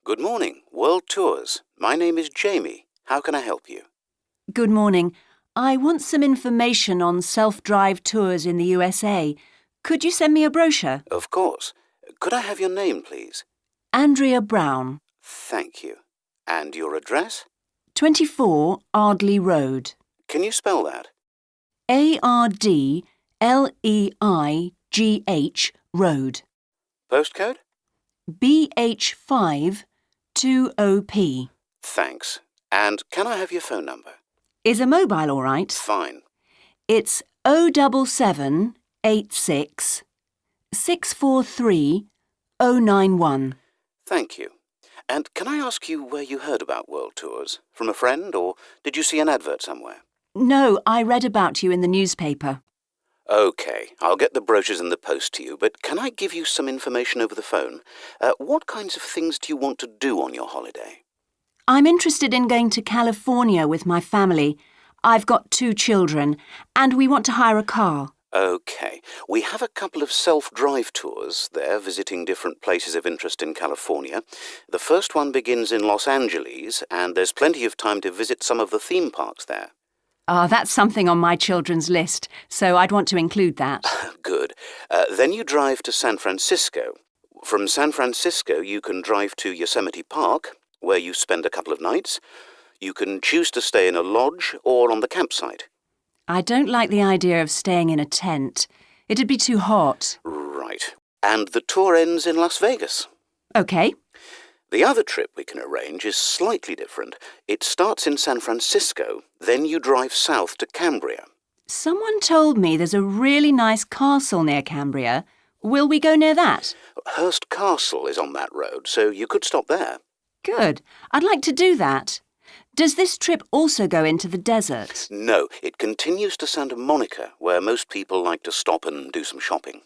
Good morning, World Tours. My name is Jamie. How can I help you? Good morning. I want some information on self-drive tours in the USA. Could you send me a brochure? Of course. Could I have your name, please? Andrea Brown, Thank you. And your address? 24 Ardley Road. Can you spell that? Ardleigh Road. Postcode? BH5 2OP. Thanks. And can I have your phone number? Is a mobile all right? Fine. It's 07786 643 091. Thank you. And can I ask you where you heard about World Tours? From a friend, or did you see an advert somewhere? No, I read about you in the newspaper. OK, I'll get the brochures in the post to you, but can I give you some information over the phone? What kinds of things do you want to do on your holiday? I'm interested in going to California with my family. I've got 2 children, and we want to hire a car. OK, we have a couple of self-drive tours there visiting different places of interest in California. The first one begins in Los Angeles, and there's plenty of time to visit some of the theme parks there. That's something on my children's list, so I'd want to include that. Good. Then you drive to San Francisco. From San Francisco, you can drive to Yosemite Park, where you spend a couple of nights. You can choose to stay in a lodge or on the campsite. I don't like the idea of staying in a tent. It'd be too hot. Right. And the tour ends in Las Vegas. OK. The other trip we can arrange is slightly different. It starts in San Francisco, then you drive south to Cambria. Someone told me there's a really nice castle near Cambria. Will we go near that? Hearst Castle is on that road, so you could stop there. Good. I'd like to do that. Does this trip also go into the desert? No, it continues to Santa Monica, where most people like to stop and do some shopping.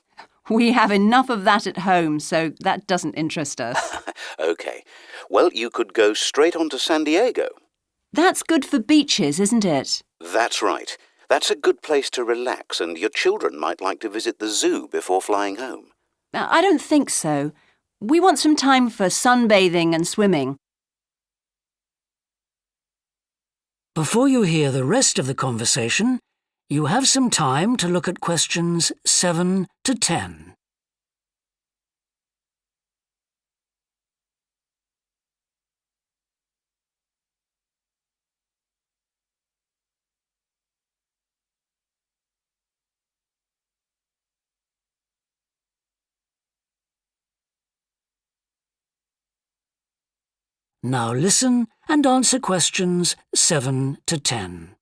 We have enough of that at home, so that doesn't interest us. OK. Well, you could go straight on to San Diego. That's good for beaches, isn't it? That's right. That's a good place to relax, and your children might like to visit the zoo before flying home. I don't think so. We want some time for sunbathing and swimming. Before you hear the rest of the conversation, you have some time to look at questions 7 to 10. Now listen and answer questions 7 to 10.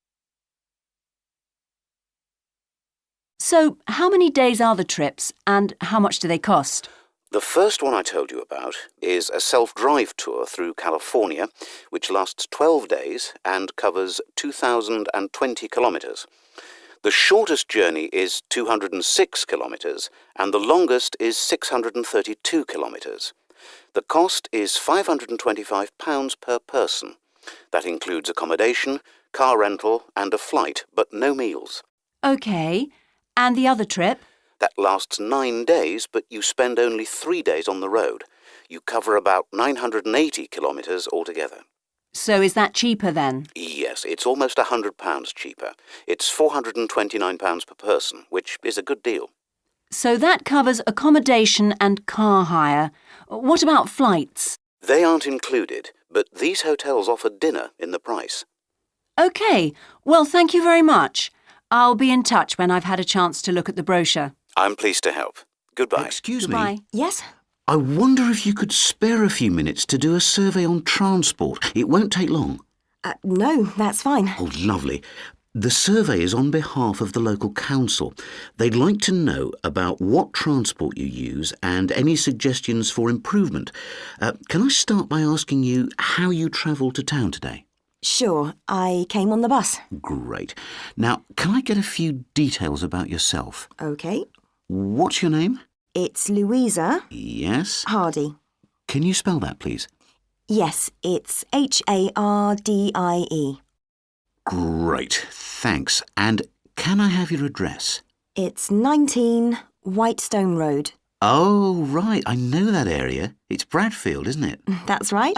So, how many days are the trips and how much do they cost? The first one I told you about is a self-drive tour through California, which lasts 12 days and covers 2,020 kilometres. The shortest journey is 206 kilometres and the longest is 632 kilometres. The cost is £525 per person. That includes accommodation, car rental and a flight, but no meals. OK. And the other trip? That lasts 9 days, but you spend only 3 days on the road. You cover about 980 kilometres altogether. So is that cheaper then? Yes, it's almost £100 cheaper. It's £429 per person, which is a good deal. So that covers accommodation and car hire. What about flights? They aren't included, but these hotels offer dinner in the price. OK. Well, thank you very much. I'll be in touch when I've had a chance to look at the brochure. I'm pleased to help. Goodbye. Excuse Goodbye. me. Yes? I wonder if you could spare a few minutes to do a survey on transport. It won't take long. No, that's fine. Oh, lovely. The survey is on behalf of the local council. They'd like to know about what transport you use and any suggestions for improvement. Can I start by asking you how you travelled to town today? Sure, I came on the bus. Great. Now, can I get a few details about yourself? OK. What's your name? It's Louisa Yes. Hardy. Can you spell that, please? Yes, it's Hardie. Great, thanks. And can I have your address? It's 19 Whitestone Road. Oh, right. I know that area. It's Bradfield, isn't it? That's right.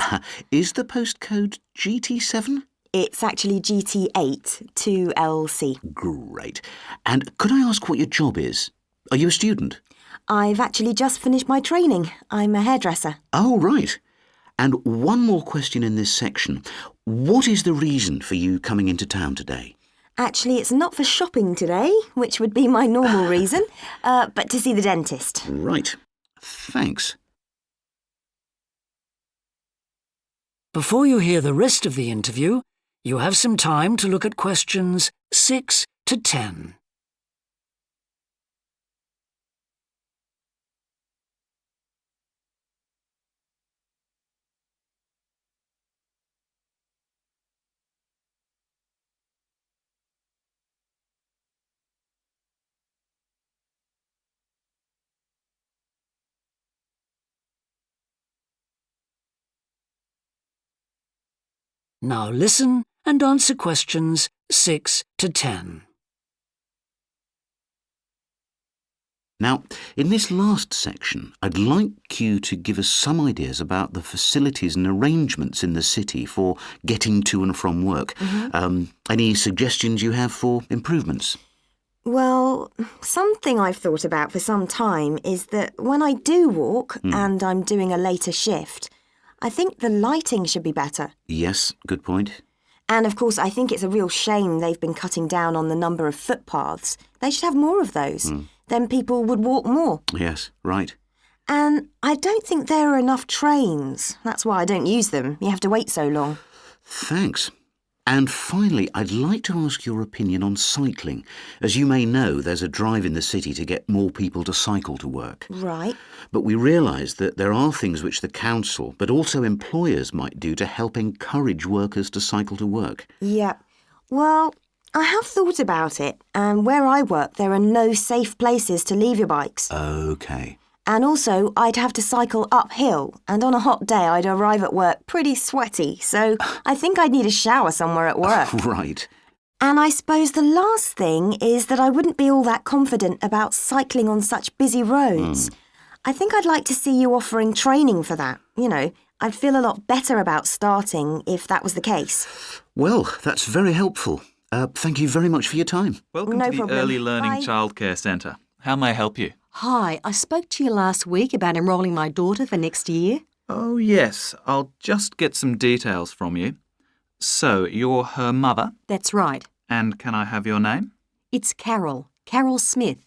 Is the postcode GT7? It's actually GT8 2LC. Great. And could I ask what your job is? Are you a student? I've actually just finished my training. I'm a hairdresser. Oh, right. And one more question in this section. What is the reason for you coming into town today? Actually, it's not for shopping today, which would be my normal reason, but to see the dentist. Right. Thanks. Before you hear the rest of the interview, you have some time to look at questions 6 to 10. Now listen and answer questions 6 to 10. Now, in this last section, I'd like you to give us some ideas about the facilities and arrangements in the city for getting to and from work. Any suggestions you have for improvements? Well, something I've thought about for some time is that when I do walk and I'm doing a later shift, I think the lighting should be better. Yes, good point. And of course, I think it's a real shame they've been cutting down on the number of footpaths. They should have more of those. Then people would walk more. Yes, right. And I don't think there are enough trains. That's why I don't use them. You have to wait so long. Thanks. And finally, I'd like to ask your opinion on cycling. As you may know, there's a drive in the city to get more people to cycle to work. Right. But we realise that there are things which the council, but also employers, might do to help encourage workers to cycle to work. Yeah. Well, I have thought about it, and where I work, there are no safe places to leave your bikes. OK. And also, I'd have to cycle uphill, and on a hot day, I'd arrive at work pretty sweaty, so I think I'd need a shower somewhere at work. Right. And I suppose the last thing is that I wouldn't be all that confident about cycling on such busy roads. I think I'd like to see you offering training for that. You know, I'd feel a lot better about starting if that was the case. Well, that's very helpful. Thank you very much for your time. Welcome No to the problem. Early Learning Bye. Childcare Centre. How may I help you? Hi, I spoke to you last week about enrolling my daughter for next year. Oh, yes. I'll just get some details from you. So, you're her mother, That's right. and can I have your name? It's Carol Smith.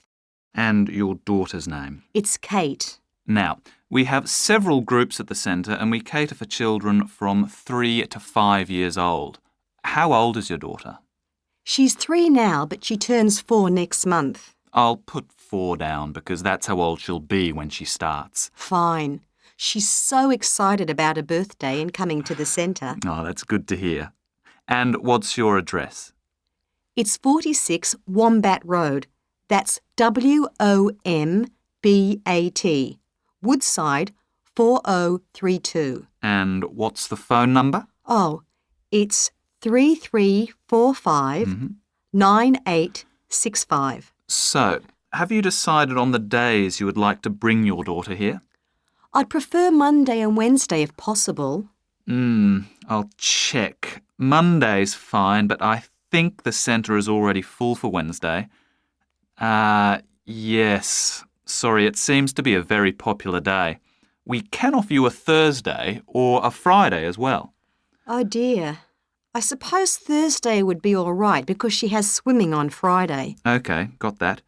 And your daughter's name. It's Kate. Now, we have several groups at the centre and we cater for children from 3 to 5 years old. How old is your daughter? She's 3 now, but she turns 4 next month. I'll put 4 down because that's how old she'll be when she starts. Fine. She's so excited about her birthday and coming to the centre. Oh, that's good to hear. And what's your address? It's 46 Wombat Road. That's WOMBAT. Woodside 4032. And what's the phone number? Oh, it's 3345 9865. So, have you decided on the days you would like to bring your daughter here? I'd prefer Monday and Wednesday if possible. I'll check. Monday's fine, but I think the centre is already full for Wednesday. Yes. Sorry, it seems to be a very popular day. We can offer you a Thursday or a Friday as well. Oh dear. I suppose Thursday would be all right because she has swimming on Friday. OK, got that.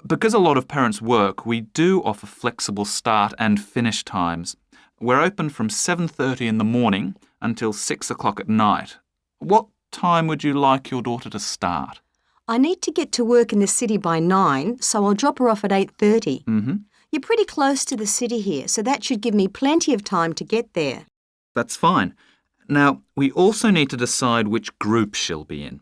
Because a lot of parents work, we do offer flexible start and finish times. We're open from 7:30 in the morning until 6 o'clock at night. What time would you like your daughter to start? I need to get to work in the city by 9, so I'll drop her off at 8:30. You're pretty close to the city here, so that should give me plenty of time to get there. That's fine. Now, we also need to decide which group she'll be in.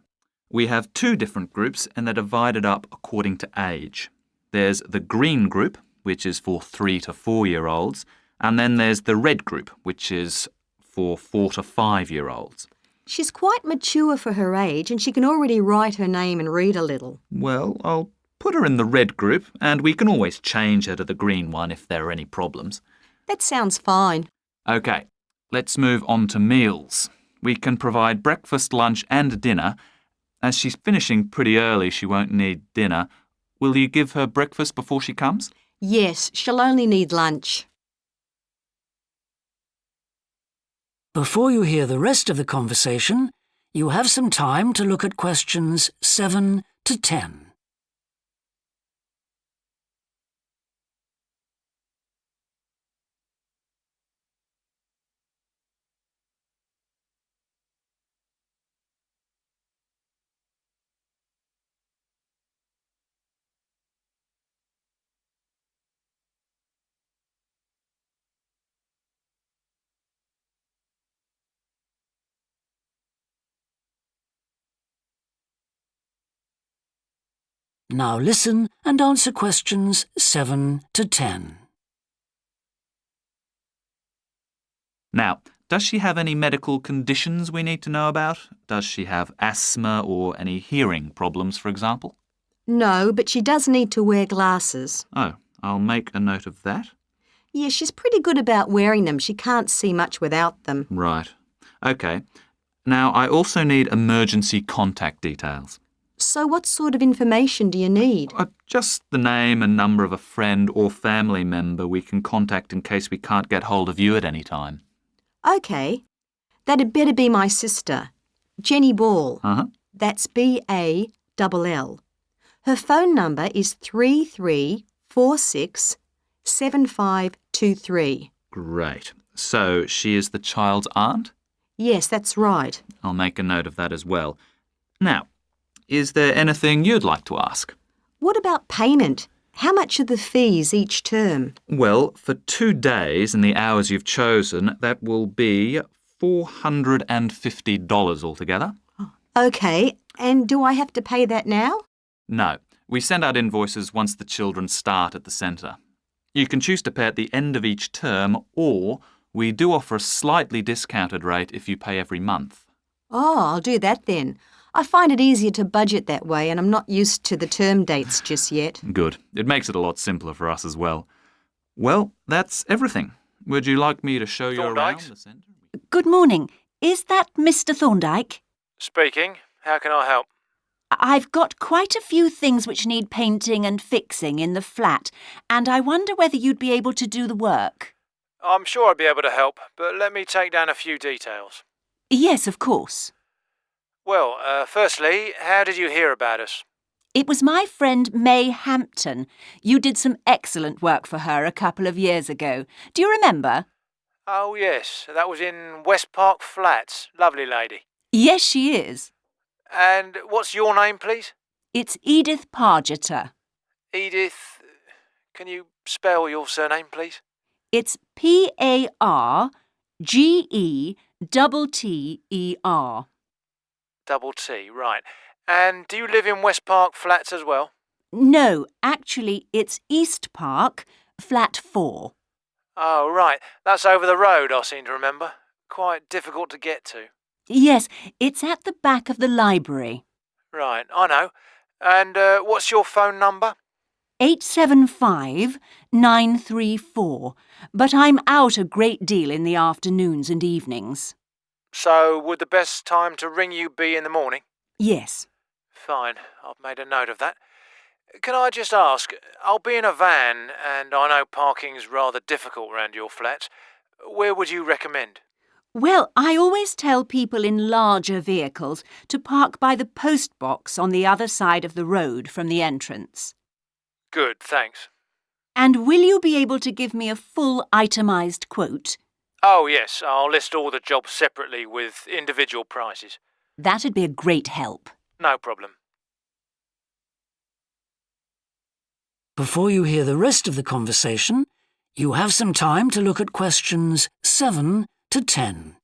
We have 2 different groups and they're divided up according to age. There's the green group, which is for 3 to 4-year-olds, and then there's the red group, which is for 4 to 5-year-olds. She's quite mature for her age and she can already write her name and read a little. Well, I'll put her in the red group and we can always change her to the green one if there are any problems. That sounds fine. OK, let's move on to meals. We can provide breakfast, lunch and dinner. As she's finishing pretty early, she won't need dinner. Will you give her breakfast before she comes? Yes, she'll only need lunch. Before you hear the rest of the conversation, you have some time to look at questions 7 to 10. Now listen and answer questions 7 to 10. Now, does she have any medical conditions we need to know about? Does she have asthma or any hearing problems, for example? No, but she does need to wear glasses. Oh, I'll make a note of that. Yeah, she's pretty good about wearing them. She can't see much without them. Right. OK. Now, I also need emergency contact details. So what sort of information do you need? Just the name and number of a friend or family member we can contact in case we can't get hold of you at any time. OK. That'd better be my sister, Jenny Ball. Uh-huh. That's B-A-L-L. Her phone number is 33467523. Great. So she is the child's aunt? Yes, that's right. I'll make a note of that as well. Now, is there anything you'd like to ask? What about payment? How much are the fees each term? Well, for 2 days and the hours you've chosen, that will be $450 altogether. OK, and do I have to pay that now? No, we send out invoices once the children start at the centre. You can choose to pay at the end of each term, or we do offer a slightly discounted rate if you pay every month. Oh, I'll do that then. I find it easier to budget that way, and I'm not used to the term dates just yet. Good. It makes it a lot simpler for us as well. Well, that's everything. Would you like me to show you around the centre? Good morning. Is that Mr. Thorndyke? Speaking. How can I help? I've got quite a few things which need painting and fixing in the flat, and I wonder whether you'd be able to do the work. I'm sure I'd be able to help, but let me take down a few details. Yes, of course. Well, firstly, how did you hear about us? It was my friend May Hampton. You did some excellent work for her a couple of years ago. Do you remember? Oh, yes. That was in West Park Flats. Lovely lady. Yes, she is. And what's your name, please? It's Edith Pargeter. Edith. Can you spell your surname, please? It's P-A-R-G-E-T-T-E-R. Double T, right. And do you live in West Park Flats as well? No, actually, it's East Park, flat 4. Oh, right. That's over the road, I seem to remember. Quite difficult to get to. Yes, it's at the back of the library. Right, I know. And what's your phone number? 875-934, but I'm out a great deal in the afternoons and evenings. So would the best time to ring you be in the morning? Yes. Fine, I've made a note of that. Can I just ask, I'll be in a van and I know parking's rather difficult around your flat. Where would you recommend? Well, I always tell people in larger vehicles to park by the post box on the other side of the road from the entrance. Good, thanks. And will you be able to give me a full itemised quote? Oh, yes, I'll list all the jobs separately with individual prices. That'd be a great help. No problem. Before you hear the rest of the conversation, you have some time to look at questions 7 to 10.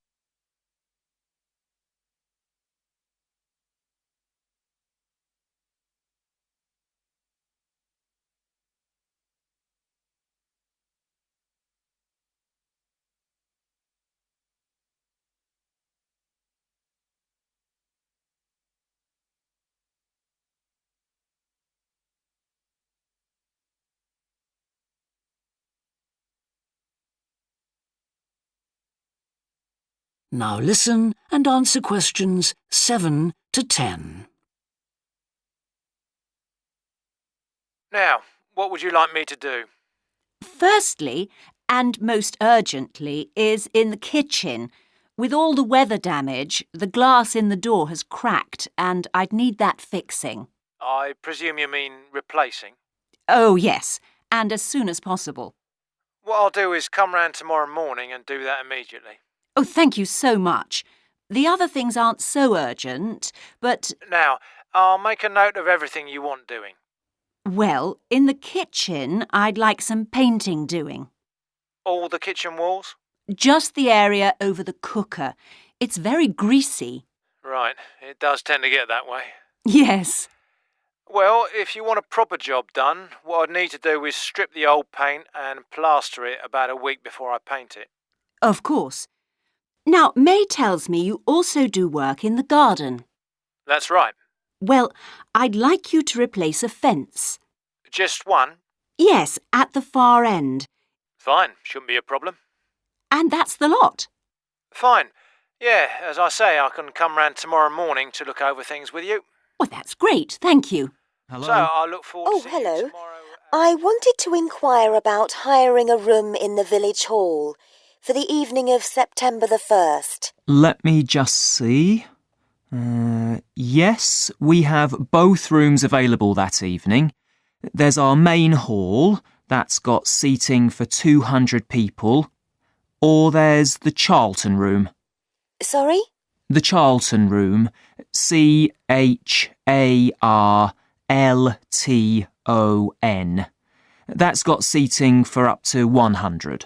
Now listen and answer questions 7 to 10. Now, what would you like me to do? Firstly, and most urgently, is in the kitchen. With all the weather damage, the glass in the door has cracked and I'd need that fixing. I presume you mean replacing? Oh, yes, and as soon as possible. What I'll do is come round tomorrow morning and do that immediately. Oh, thank you so much. The other things aren't so urgent, but... Now, I'll make a note of everything you want doing. Well, in the kitchen, I'd like some painting doing. All the kitchen walls? Just the area over the cooker. It's very greasy. Right, it does tend to get that way. Yes. Well, if you want a proper job done, what I'd need to do is strip the old paint and plaster it about a week before I paint it. Of course. Now, May tells me you also do work in the garden. That's right. Well, I'd like you to replace a fence. Just one? Yes, at the far end. Fine, shouldn't be a problem. And that's the lot. Fine. Yeah, as I say, I can come round tomorrow morning to look over things with you. Well, that's great, thank you. Hello? So I look forward to seeing hello. you tomorrow. I wanted to inquire about hiring a room in the village hall for the evening of September the 1st. Let me just see. Yes, we have both rooms available that evening. There's our main hall, that's got seating for 200 people. Or there's the Charlton room. Sorry? The Charlton room, CHARLTON. That's got seating for up to 100.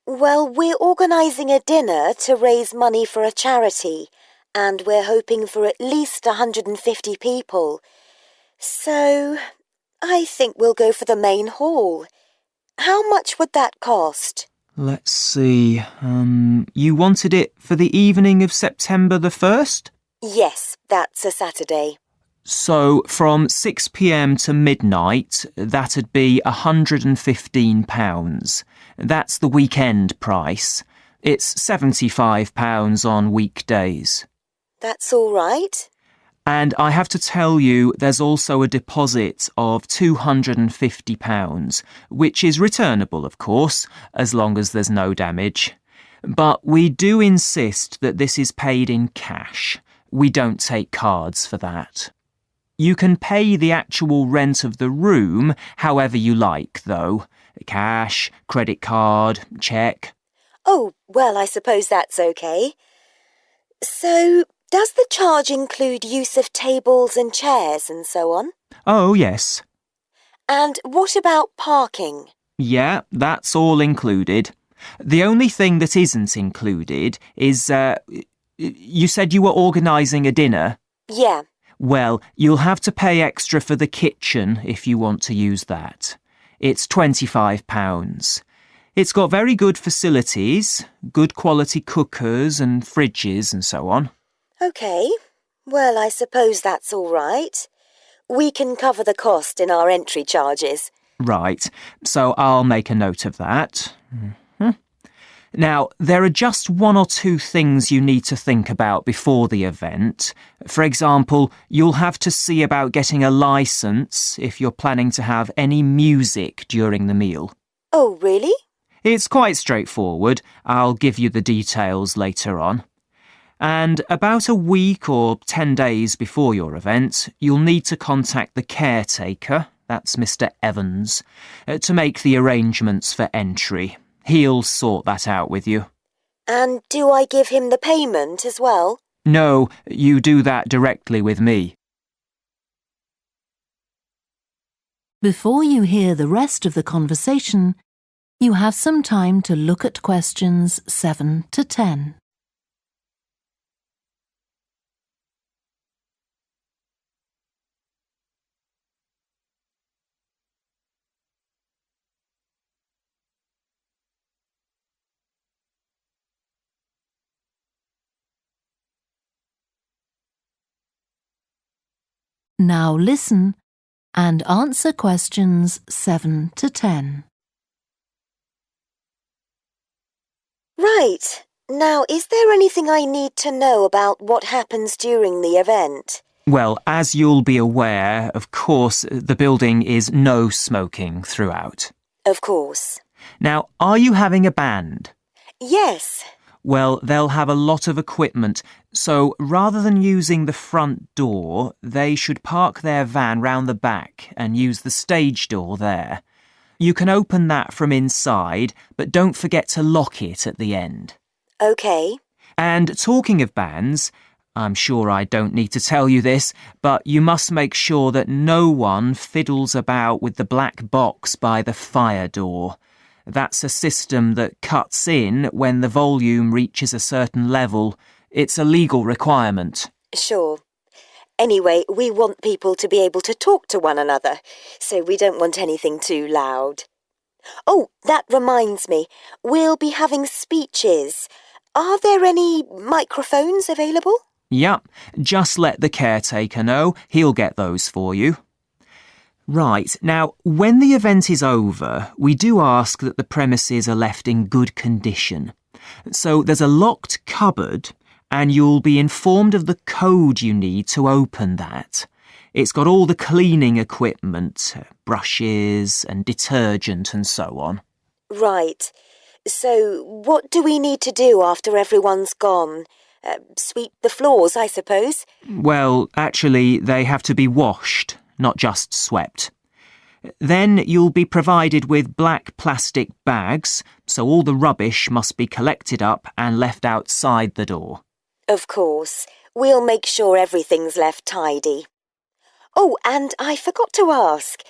Well, we're organising a dinner to raise money for a charity, and we're hoping for at least 150 people. So, I think we'll go for the main hall. How much would that cost? Let's see. You wanted it for the evening of September the 1st? Yes, that's a Saturday. So from 6 p.m. to midnight, that'd be £115. That's the weekend price. It's £75 on weekdays. That's all right. And I have to tell you, there's also a deposit of £250, which is returnable, of course, as long as there's no damage. But we do insist that this is paid in cash. We don't take cards for that. You can pay the actual rent of the room however you like, though. Cash, credit card, cheque. Oh, well, I suppose that's okay. So, does the charge include use of tables and chairs and so on? Oh, yes. And what about parking? Yeah, that's all included. The only thing that isn't included is, you said you were organising a dinner? Yeah. Well, you'll have to pay extra for the kitchen if you want to use that. It's £25. It's got very good facilities, good quality cookers and fridges and so on. OK. Well, I suppose that's all right. We can cover the cost in our entry charges. Right, so I'll make a note of that. Now, there are just one or two things you need to think about before the event. For example, you'll have to see about getting a licence if you're planning to have any music during the meal. Oh, really? It's quite straightforward. I'll give you the details later on. And about a week or 10 days before your event, you'll need to contact the caretaker, that's Mr. Evans, to make the arrangements for entry. He'll sort that out with you. And do I give him the payment as well? No, you do that directly with me. Before you hear the rest of the conversation, you have some time to look at questions 7 to 10. Now listen and answer questions 7 to 10. Right. Now, is there anything I need to know about what happens during the event? Well, as you'll be aware, of course, the building is no smoking throughout. Of course. Now, are you having a band? Yes. Well, they'll have a lot of equipment, so rather than using the front door, they should park their van round the back and use the stage door there. You can open that from inside, but don't forget to lock it at the end. OK. And talking of bands, I'm sure I don't need to tell you this, but you must make sure that no one fiddles about with the black box by the fire door. That's a system that cuts in when the volume reaches a certain level. It's a legal requirement. Sure. Anyway, we want people to be able to talk to one another, so we don't want anything too loud. Oh, that reminds me. We'll be having speeches. Are there any microphones available? Yep, just let the caretaker know. He'll get those for you. Right, now, when the event is over, we do ask that the premises are left in good condition. So there's a locked cupboard, and you'll be informed of the code you need to open that. It's got all the cleaning equipment, brushes and detergent and so on. Right. So what do we need to do after everyone's gone? Sweep the floors, I suppose? Well, actually, they have to be washed, not just swept. Then you'll be provided with black plastic bags, so all the rubbish must be collected up and left outside the door. Of course. We'll make sure everything's left tidy. Oh, and I forgot to ask.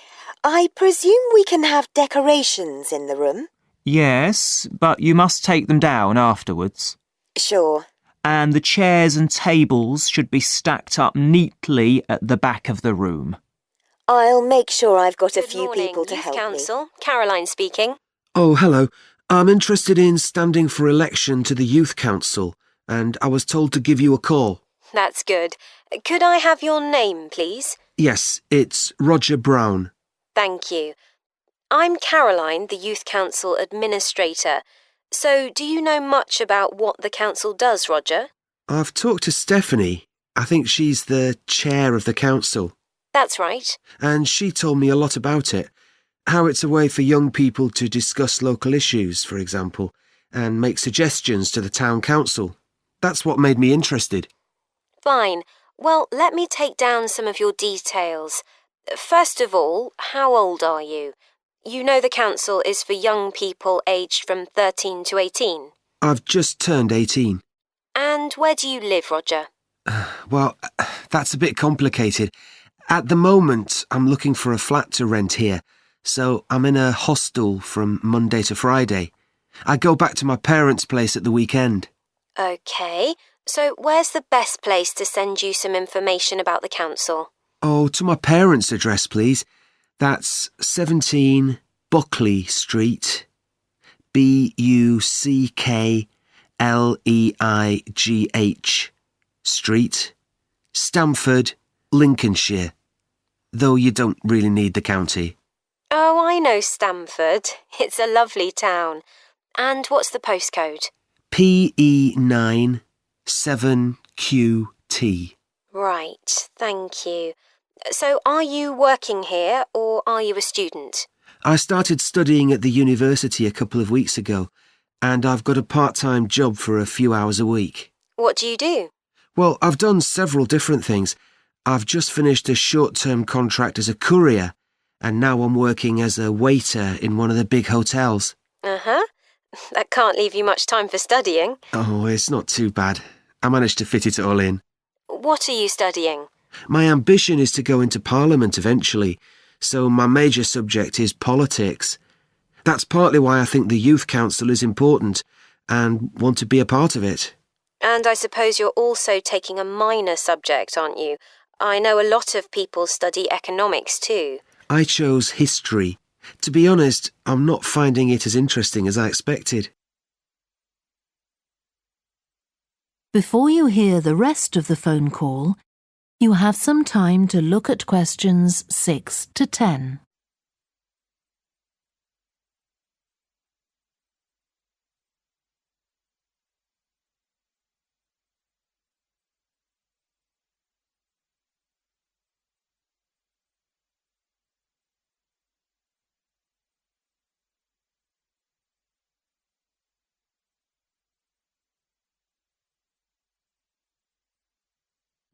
I presume we can have decorations in the room? Yes, but you must take them down afterwards. Sure. And the chairs and tables should be stacked up neatly at the back of the room. I'll make sure I've got a Good few morning, people to Youth help Council. Caroline speaking. Oh, hello. I'm interested in standing for election to the Youth Council, and I was told to give you a call. That's good. Could I have your name, please? Yes, it's Roger Brown. Thank you. I'm Caroline, the Youth Council Administrator. So, do you know much about what the council does, Roger? I've talked to Stephanie. I think she's the chair of the council. That's right. And she told me a lot about it. How it's a way for young people to discuss local issues, for example, and make suggestions to the town council. That's what made me interested. Fine. Well, let me take down some of your details. First of all, how old are you? You know the council is for young people aged from 13 to 18. I've just turned 18. And where do you live, Roger? Well, that's a bit complicated. At the moment, I'm looking for a flat to rent here, so I'm in a hostel from Monday to Friday. I go back to my parents' place at the weekend. OK, so where's the best place to send you some information about the council? Oh, to my parents' address, please. That's 17 Buckley Street, Buckleigh Street, Stamford, Lincolnshire. Though you don't really need the county. Oh, I know Stamford. It's a lovely town. And what's the postcode? PE9 7QT. Right, thank you. So are you working here or are you a student? I started studying at the university a couple of weeks ago, and I've got a part-time job for a few hours a week. What do you do? Well, I've done several different things. I've just finished a short-term contract as a courier, and now I'm working as a waiter in one of the big hotels. Uh-huh. That can't leave you much time for studying. Oh, it's not too bad. I managed to fit it all in. What are you studying? My ambition is to go into Parliament eventually, so my major subject is politics. That's partly why I think the Youth Council is important and want to be a part of it. And I suppose you're also taking a minor subject, aren't you? I know a lot of people study economics too. I chose history. To be honest, I'm not finding it as interesting as I expected. Before you hear the rest of the phone call, you have some time to look at questions 6 to 10.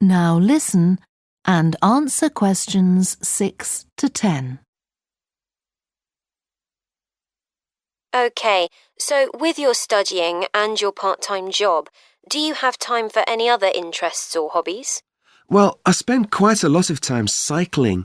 Now listen and answer questions 6 to 10. OK, so with your studying and your part-time job, do you have time for any other interests or hobbies? Well, I spend quite a lot of time cycling,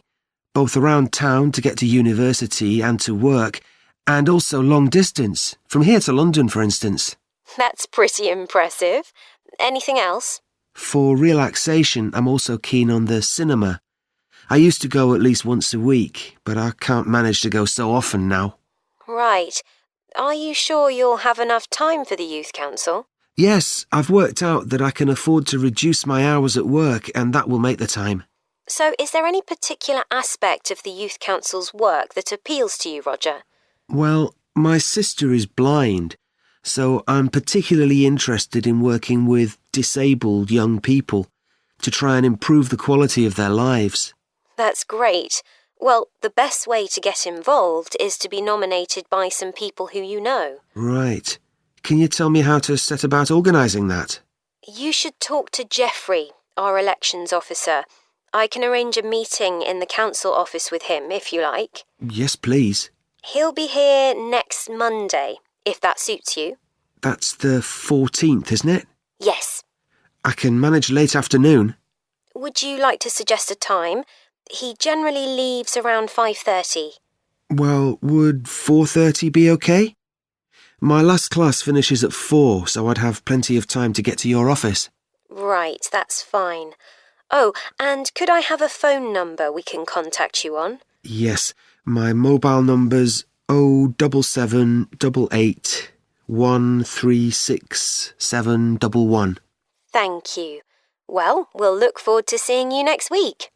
both around town to get to university and to work, and also long distance, from here to London, for instance. That's pretty impressive. Anything else? For relaxation, I'm also keen on the cinema. I used to go at least once a week, but I can't manage to go so often now. Right. Are you sure you'll have enough time for the Youth Council? Yes, I've worked out that I can afford to reduce my hours at work, and that will make the time. So is there any particular aspect of the Youth Council's work that appeals to you, Roger? Well, my sister is blind, so I'm particularly interested in working with disabled young people to try and improve the quality of their lives. That's great. Well, the best way to get involved is to be nominated by some people who you know. Right. Can you tell me how to set about organising that? You should talk to Jeffrey, our elections officer. I can arrange a meeting in the council office with him, if you like. Yes, please. He'll be here next Monday, if that suits you. That's the 14th, isn't it? Yes. I can manage late afternoon. Would you like to suggest a time? He generally leaves around 5:30. Well, would 4:30 be okay? My last class finishes at 4, so I'd have plenty of time to get to your office. Right, that's fine. Oh, and could I have a phone number we can contact you on? Yes, my mobile number's 07788 136 711. Thank you. Well, we'll look forward to seeing you next week.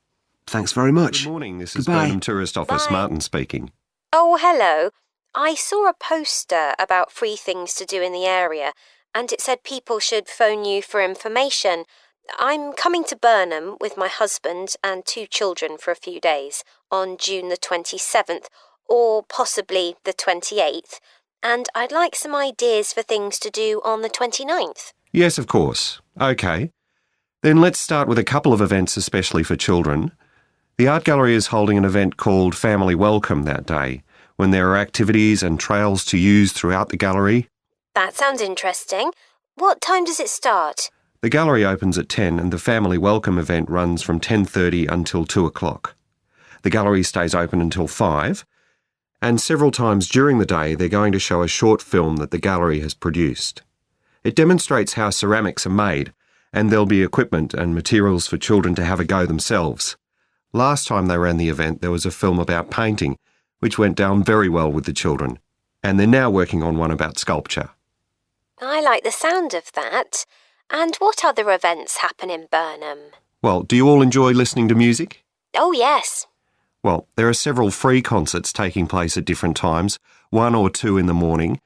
Thanks very much. Good morning, this is Goodbye. Burnham Tourist Office, Bye. Martin speaking. Oh, hello. I saw a poster about free things to do in the area, and it said people should phone you for information. I'm coming to Burnham with my husband and 2 children for a few days on June the 27th, or possibly the 28th, and I'd like some ideas for things to do on the 29th. Yes, of course. OK. Then let's start with a couple of events especially for children. The Art Gallery is holding an event called Family Welcome that day, when there are activities and trails to use throughout the gallery. That sounds interesting. What time does it start? The gallery opens at 10 and the Family Welcome event runs from 10:30 until 2 o'clock. The gallery stays open until 5, and several times during the day they're going to show a short film that the gallery has produced. It demonstrates how ceramics are made, and there'll be equipment and materials for children to have a go themselves. Last time they ran the event, there was a film about painting, which went down very well with the children, and they're now working on one about sculpture. I like the sound of that. And what other events happen in Burnham? Well, do you all enjoy listening to music? Oh, yes. Well, there are several free concerts taking place at different times, 1 or 2 in the morning,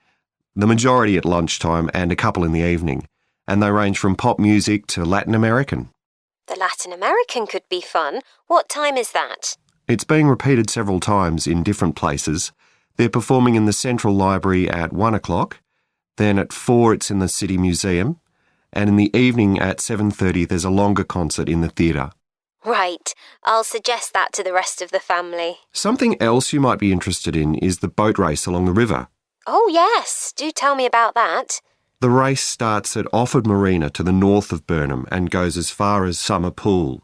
the majority at lunchtime and a couple in the evening, and they range from pop music to Latin American. The Latin American could be fun. What time is that? It's being repeated several times in different places. They're performing in the Central Library at 1 o'clock, then at 4 it's in the City Museum, and in the evening at 7:30 there's a longer concert in the theatre. Right. I'll suggest that to the rest of the family. Something else you might be interested in is the boat race along the river. Oh, yes. Do tell me about that. The race starts at Offord Marina to the north of Burnham and goes as far as Summer Pool.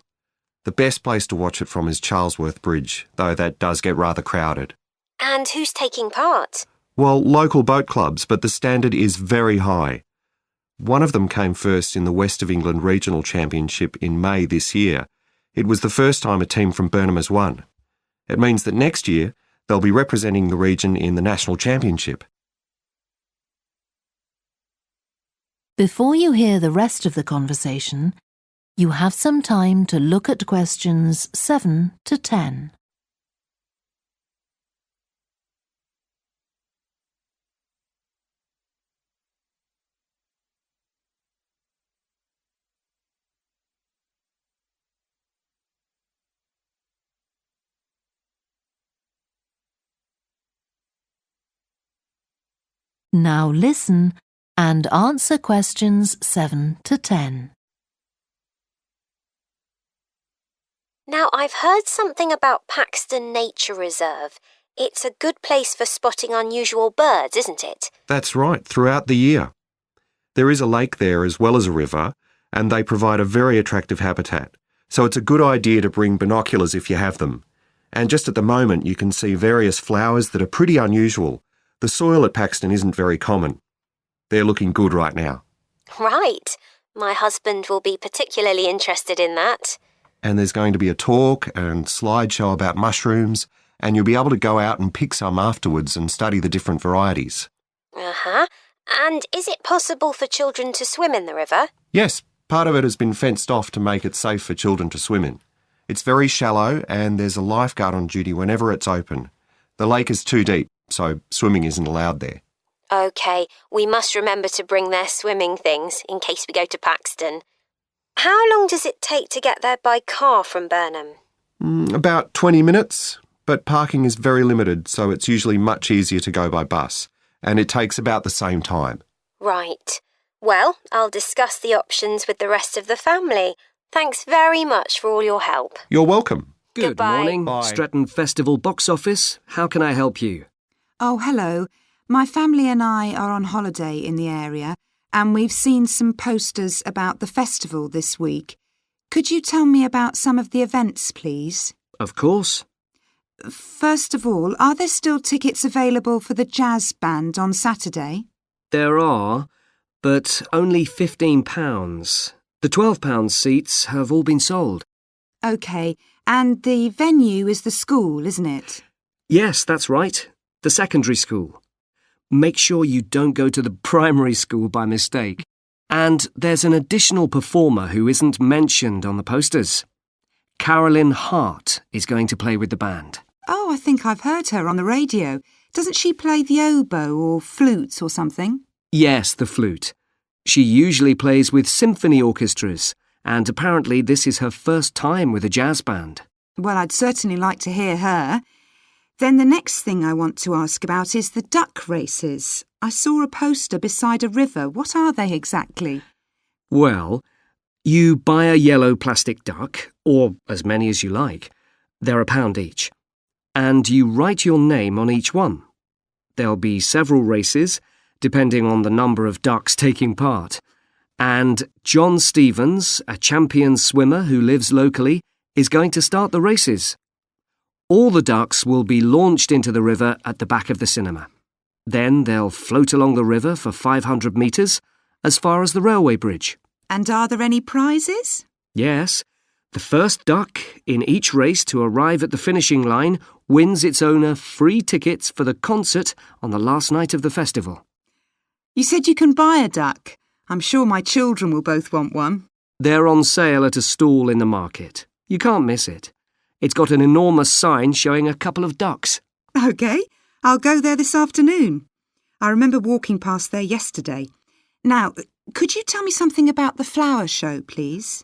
The best place to watch it from is Charlesworth Bridge, though that does get rather crowded. And who's taking part? Well, local boat clubs, but the standard is very high. One of them came first in the West of England Regional Championship in May this year. It was the first time a team from Burnham has won. It means that next year they'll be representing the region in the National Championship. Before you hear the rest of the conversation, you have some time to look at questions 7 to 10. Now listen and answer questions 7 to 10. Now, I've heard something about Paxton Nature Reserve. It's a good place for spotting unusual birds, isn't it? That's right, throughout the year. There is a lake there as well as a river, and they provide a very attractive habitat. So it's a good idea to bring binoculars if you have them. And just at the moment, you can see various flowers that are pretty unusual. The soil at Paxton isn't very common. They're looking good right now. Right. My husband will be particularly interested in that. And there's going to be a talk and slideshow about mushrooms, and you'll be able to go out and pick some afterwards and study the different varieties. Uh-huh. And is it possible for children to swim in the river? Yes, part of it has been fenced off to make it safe for children to swim in. It's very shallow and there's a lifeguard on duty whenever it's open. The lake is too deep, so swimming isn't allowed there. OK, we must remember to bring their swimming things in case we go to Paxton. How long does it take to get there by car from Burnham? About 20 minutes, but parking is very limited, so it's usually much easier to go by bus, and it takes about the same time. Right. Well, I'll discuss the options with the rest of the family. Thanks very much for all your help. You're welcome. Good Goodbye. morning, Bye. Stretton Festival box office. How can I help you? Oh, hello. My family and I are on holiday in the area, and we've seen some posters about the festival this week. Could you tell me about some of the events, please? Of course. First of all, are there still tickets available for the jazz band on Saturday? There are, but only £15. The £12 seats have all been sold. OK, and the venue is the school, isn't it? Yes, that's right. The secondary school. Make sure you don't go to the primary school by mistake. And there's an additional performer who isn't mentioned on the posters. Carolyn Hart is going to play with the band. Oh, I think I've heard her on the radio. Doesn't she play the oboe or flutes or something? Yes, the flute. She usually plays with symphony orchestras, and apparently this is her first time with a jazz band. Well, I'd certainly like to hear her. Then the next thing I want to ask about is the duck races. I saw a poster beside a river. What are they exactly? Well, you buy a yellow plastic duck, or as many as you like. They're £1 each. And you write your name on each one. There'll be several races, depending on the number of ducks taking part. And John Stevens, a champion swimmer who lives locally, is going to start the races. All the ducks will be launched into the river at the back of the cinema. Then they'll float along the river for 500 metres, as far as the railway bridge. And are there any prizes? Yes. The first duck in each race to arrive at the finishing line wins its owner free tickets for the concert on the last night of the festival. You said you can buy a duck. I'm sure my children will both want one. They're on sale at a stall in the market. You can't miss it. It's got an enormous sign showing a couple of ducks. OK, I'll go there this afternoon. I remember walking past there yesterday. Now, could you tell me something about the flower show, please?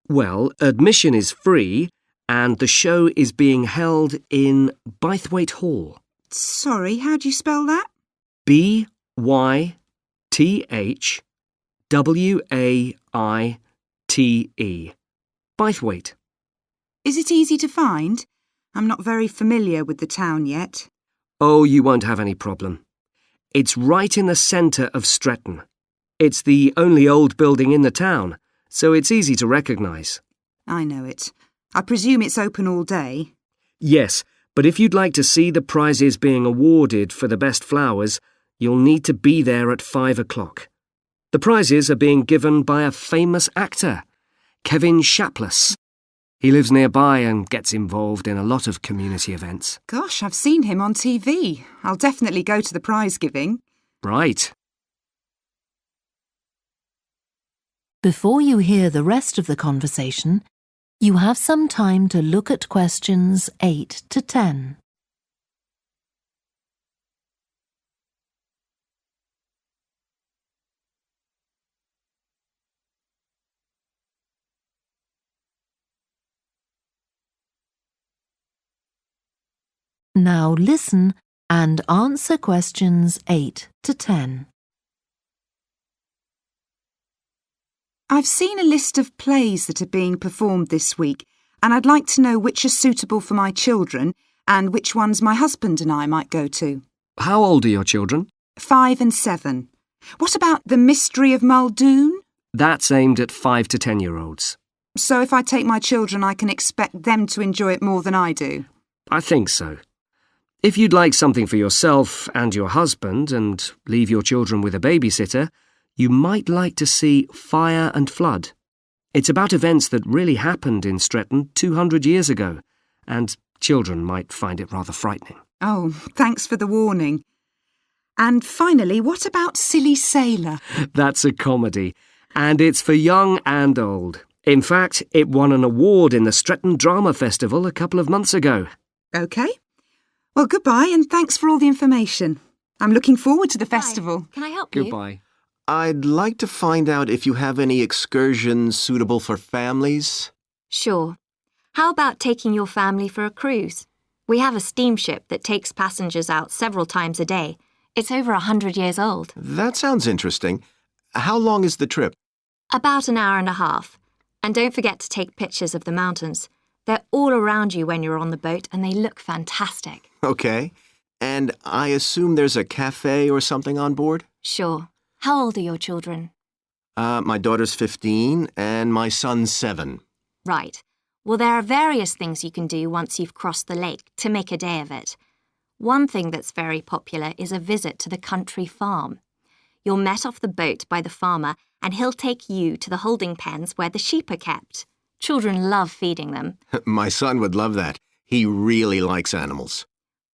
Well, admission is free and the show is being held in Bythwaite Hall. Sorry, how do you spell that? Bythwaite. Bythwaite. Is it easy to find? I'm not very familiar with the town yet. Oh, you won't have any problem. It's right in the centre of Stretton. It's the only old building in the town, so it's easy to recognise. I know it. I presume it's open all day. Yes, but if you'd like to see the prizes being awarded for the best flowers, you'll need to be there at 5 o'clock. The prizes are being given by a famous actor, Kevin Shapless. He lives nearby and gets involved in a lot of community events. Gosh, I've seen him on TV. I'll definitely go to the prize giving. Right. Before you hear the rest of the conversation, you have some time to look at questions 8 to 10. Now listen and answer questions 8 to 10. I've seen a list of plays that are being performed this week, and I'd like to know which are suitable for my children and which ones my husband and I might go to. How old are your children? 5 and 7. What about The Mystery of Muldoon? That's aimed at 5 to 10-year-olds. So if I take my children, I can expect them to enjoy it more than I do? I think so. If you'd like something for yourself and your husband and leave your children with a babysitter, you might like to see Fire and Flood. It's about events that really happened in Stretton 200 years ago, and children might find it rather frightening. Oh, thanks for the warning. And finally, what about Silly Sailor? That's a comedy, and it's for young and old. In fact, it won an award in the Stretton Drama Festival a couple of months ago. OK. Well, goodbye and thanks for all the information. I'm looking forward to the festival. Hi. Can I help you? Goodbye. I'd like to find out if you have any excursions suitable for families. Sure. How about taking your family for a cruise? We have a steamship that takes passengers out several times a day. It's over 100 years old. That sounds interesting. How long is the trip? About an hour and a half. And don't forget to take pictures of the mountains. They're all around you when you're on the boat and they look fantastic. Okay. And I assume there's a cafe or something on board? Sure. How old are your children? My daughter's 15 and my son's 7. Right. Well, there are various things you can do once you've crossed the lake to make a day of it. One thing that's very popular is a visit to the country farm. You're met off the boat by the farmer and he'll take you to the holding pens where the sheep are kept. Children love feeding them. My son would love that. He really likes animals.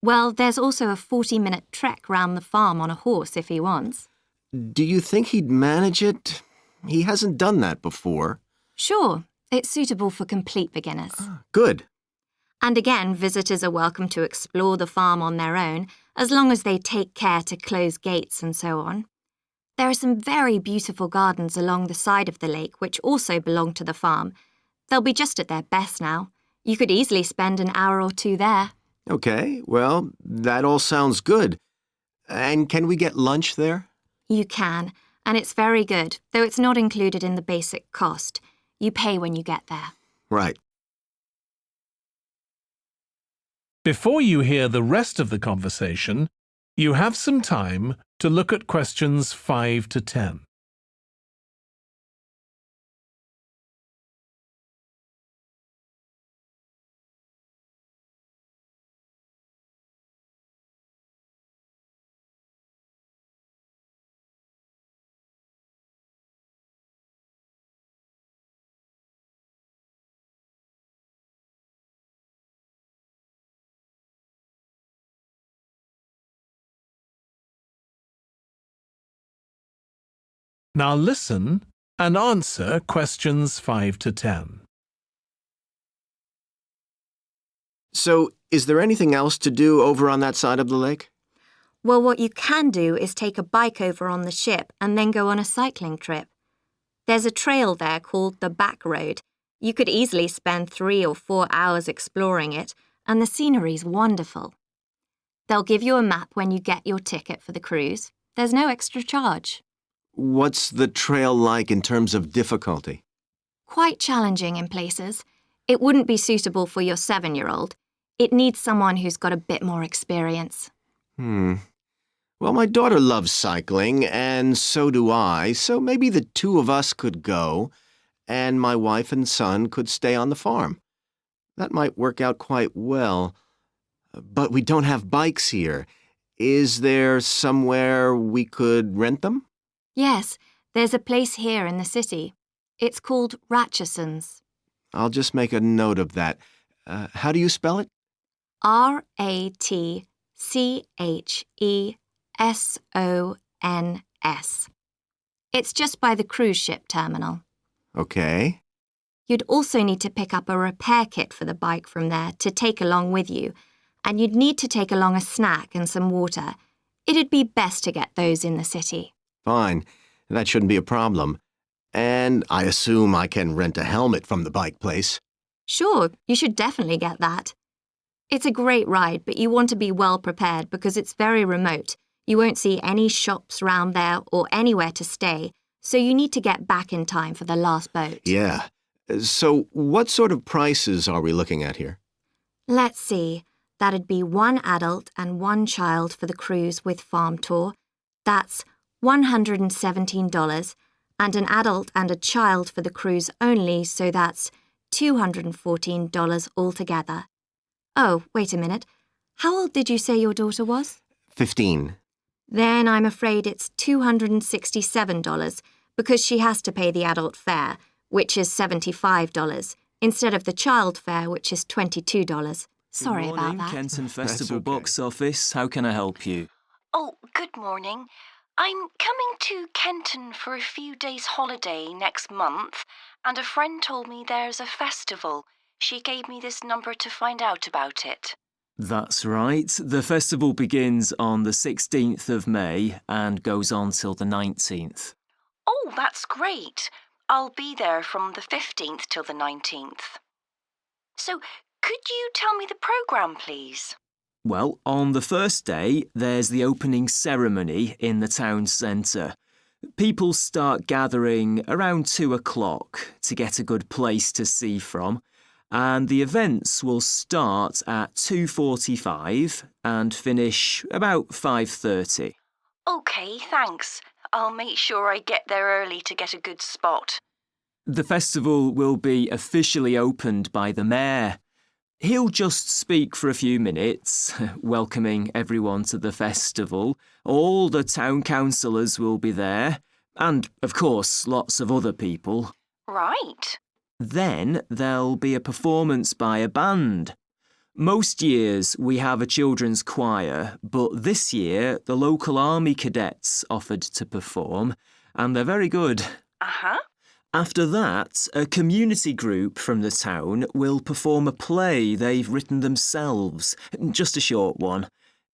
Well, there's also a 40-minute trek round the farm on a horse if he wants. Do you think he'd manage it? He hasn't done that before. Sure. It's suitable for complete beginners. Good. And again, visitors are welcome to explore the farm on their own, as long as they take care to close gates and so on. There are some very beautiful gardens along the side of the lake which also belong to the farm. They'll be just at their best now. You could easily spend an hour or two there. Okay, well, that all sounds good. And can we get lunch there? You can, and it's very good, though it's not included in the basic cost. You pay when you get there. Right. Before you hear the rest of the conversation, you have some time to look at questions 5 to 10. Now listen and answer questions 5 to 10. So, is there anything else to do over on that side of the lake? Well, what you can do is take a bike over on the ship and then go on a cycling trip. There's a trail there called the Back Road. You could easily spend 3 or 4 hours exploring it, and the scenery's wonderful. They'll give you a map when you get your ticket for the cruise. There's no extra charge. What's the trail like in terms of difficulty? Quite challenging in places. It wouldn't be suitable for your 7-year-old. It needs someone who's got a bit more experience. Well, my daughter loves cycling, and so do I, so maybe the two of us could go, and my wife and son could stay on the farm. That might work out quite well. But we don't have bikes here. Is there somewhere we could rent them? Yes, there's a place here in the city. It's called Ratcheson's. I'll just make a note of that. How do you spell it? Ratchesons. It's just by the cruise ship terminal. Okay. You'd also need to pick up a repair kit for the bike from there to take along with you, and you'd need to take along a snack and some water. It'd be best to get those in the city. Fine. That shouldn't be a problem. And I assume I can rent a helmet from the bike place. Sure, you should definitely get that. It's a great ride, but you want to be well prepared because it's very remote. You won't see any shops round there or anywhere to stay, so you need to get back in time for the last boat. Yeah. So what sort of prices are we looking at here? Let's see. That'd be one adult and one child for the cruise with farm tour. That's $117, and an adult and a child for the cruise only, so that's $214 altogether. Oh, wait a minute. How old did you say your daughter was? 15. Then I'm afraid it's $267 because she has to pay the adult fare, which is $75, instead of the child fare, which is $22. Sorry Good morning, about that. Kenton Festival Box Office. How can I help you? Oh, good morning. I'm coming to Kenton for a few days' holiday next month, and a friend told me there's a festival. She gave me this number to find out about it. That's right. The festival begins on the 16th of May and goes on till the 19th. Oh, that's great. I'll be there from the 15th till the 19th. So, could you tell me the programme, please? Well, on the first day, there's the opening ceremony in the town centre. People start gathering around 2 o'clock to get a good place to see from, and the events will start at 2:45 and finish about 5:30. OK, thanks. I'll make sure I get there early to get a good spot. The festival will be officially opened by the mayor. He'll just speak for a few minutes, welcoming everyone to the festival. All the town councillors will be there, and, of course, lots of other people. Right. Then there'll be a performance by a band. Most years we have a children's choir, but this year the local army cadets offered to perform, and they're very good. Uh-huh. After that, a community group from the town will perform a play they've written themselves, just a short one.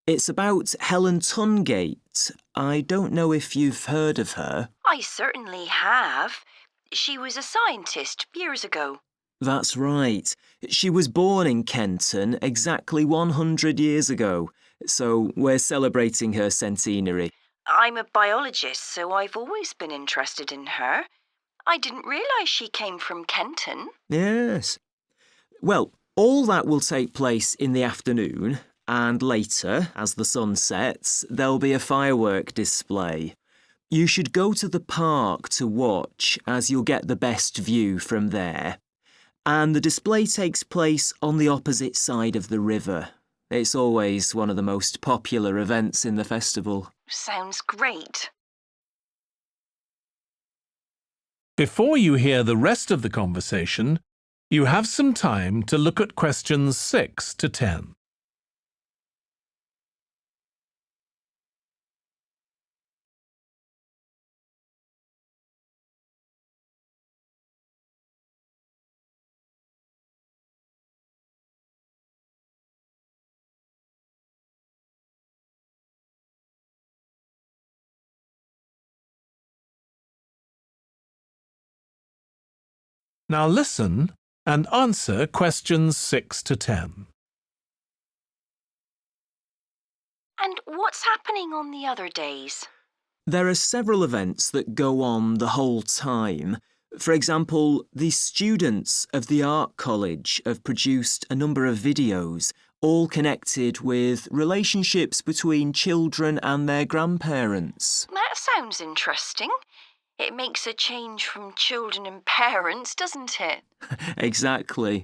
It's about Helen Tungate. I don't know if you've heard of her. I certainly have. She was a scientist years ago. That's right. She was born in Kenton exactly 100 years ago, so we're celebrating her centenary. I'm a biologist, so I've always been interested in her. I didn't realise she came from Kenton. Yes. Well, all that will take place in the afternoon, and later, as the sun sets, there'll be a firework display. You should go to the park to watch, as you'll get the best view from there. And the display takes place on the opposite side of the river. It's always one of the most popular events in the festival. Sounds great. Before you hear the rest of the conversation, you have some time to look at questions 6 to 10. Now listen and answer questions 6 to 10. And what's happening on the other days? There are several events that go on the whole time. For example, the students of the art college have produced a number of videos, all connected with relationships between children and their grandparents. That sounds interesting. It makes a change from children and parents, doesn't it? Exactly.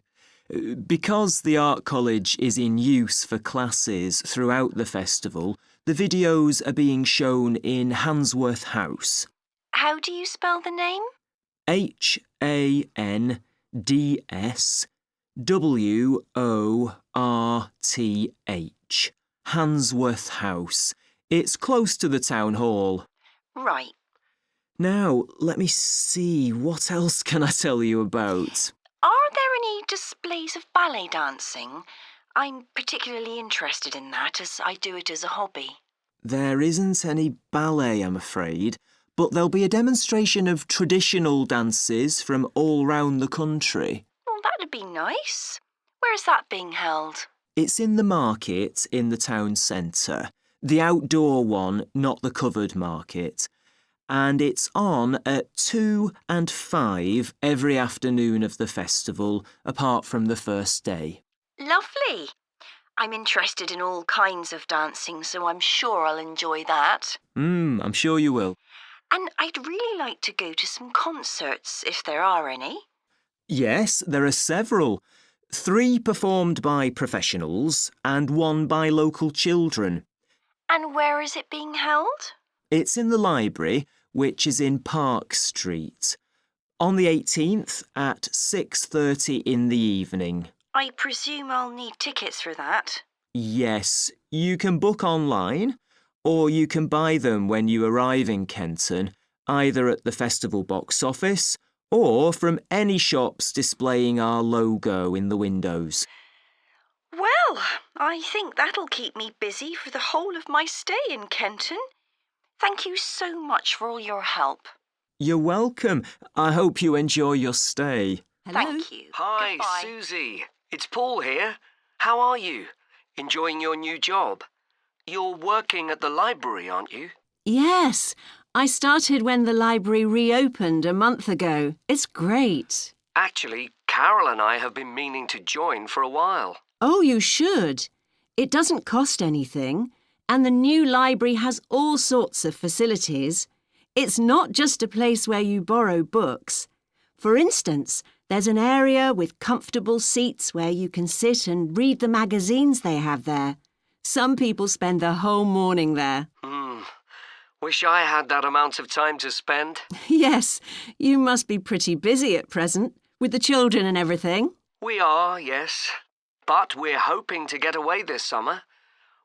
Because the art college is in use for classes throughout the festival, the videos are being shown in Handsworth House. How do you spell the name? Handsworth. Handsworth House. It's close to the town hall. Right. Now, let me see, what else can I tell you about? Are there any displays of ballet dancing? I'm particularly interested in that as I do it as a hobby. There isn't any ballet, I'm afraid, but there'll be a demonstration of traditional dances from all round the country. Well, that'd be nice. Where's that being held? It's in the market in the town centre. The outdoor one, not the covered market. and it's on at 2 and 5 every afternoon of the festival, apart from the first day. Lovely. I'm interested in all kinds of dancing, so I'm sure I'll enjoy that. I'm sure you will. And I'd really like to go to some concerts, if there are any. Yes, there are several. 3 performed by professionals and 1 by local children. And where is it being held? It's in the library, which is in Park Street, on the 18th at 6:30 in the evening. I presume I'll need tickets for that. Yes, you can book online, or you can buy them when you arrive in Kenton, either at the festival box office or from any shops displaying our logo in the windows. Well, I think that'll keep me busy for the whole of my stay in Kenton. Thank you so much for all your help. You're welcome. I hope you enjoy your stay. Thank you. Hi, Goodbye. Susie. It's Paul here. How are you? Enjoying your new job? You're working at the library, aren't you? Yes, I started when the library reopened a month ago. It's great. Actually, Carol and I have been meaning to join for a while. Oh, you should. It doesn't cost anything, and the new library has all sorts of facilities. It's not just a place where you borrow books. For instance, there's an area with comfortable seats where you can sit and read the magazines they have there. Some people spend the whole morning there. Wish I had that amount of time to spend. Yes, you must be pretty busy at present, with the children and everything. We are, yes. But we're hoping to get away this summer.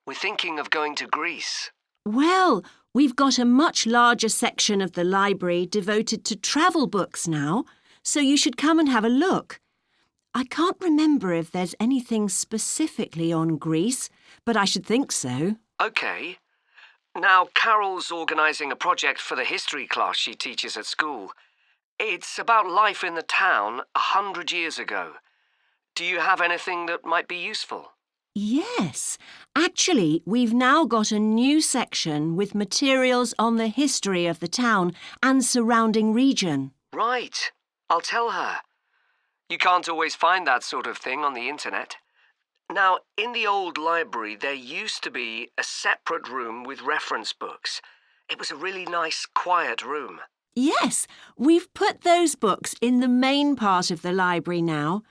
We're thinking of going to Greece. Well, we've got a much larger section of the library devoted to travel books now, so you should come and have a look. I can't remember if there's anything specifically on Greece, but I should think so. OK. Now, Carol's organising a project for the history class she teaches at school. It's about life in the town 100 years ago. Do you have anything that might be useful? Yes. Actually, we've now got a new section with materials on the history of the town and surrounding region. Right. I'll tell her. You can't always find that sort of thing on the internet. Now, in the old library, there used to be a separate room with reference books. It was a really nice, quiet room. Yes, we've put those books in the main part of the library now,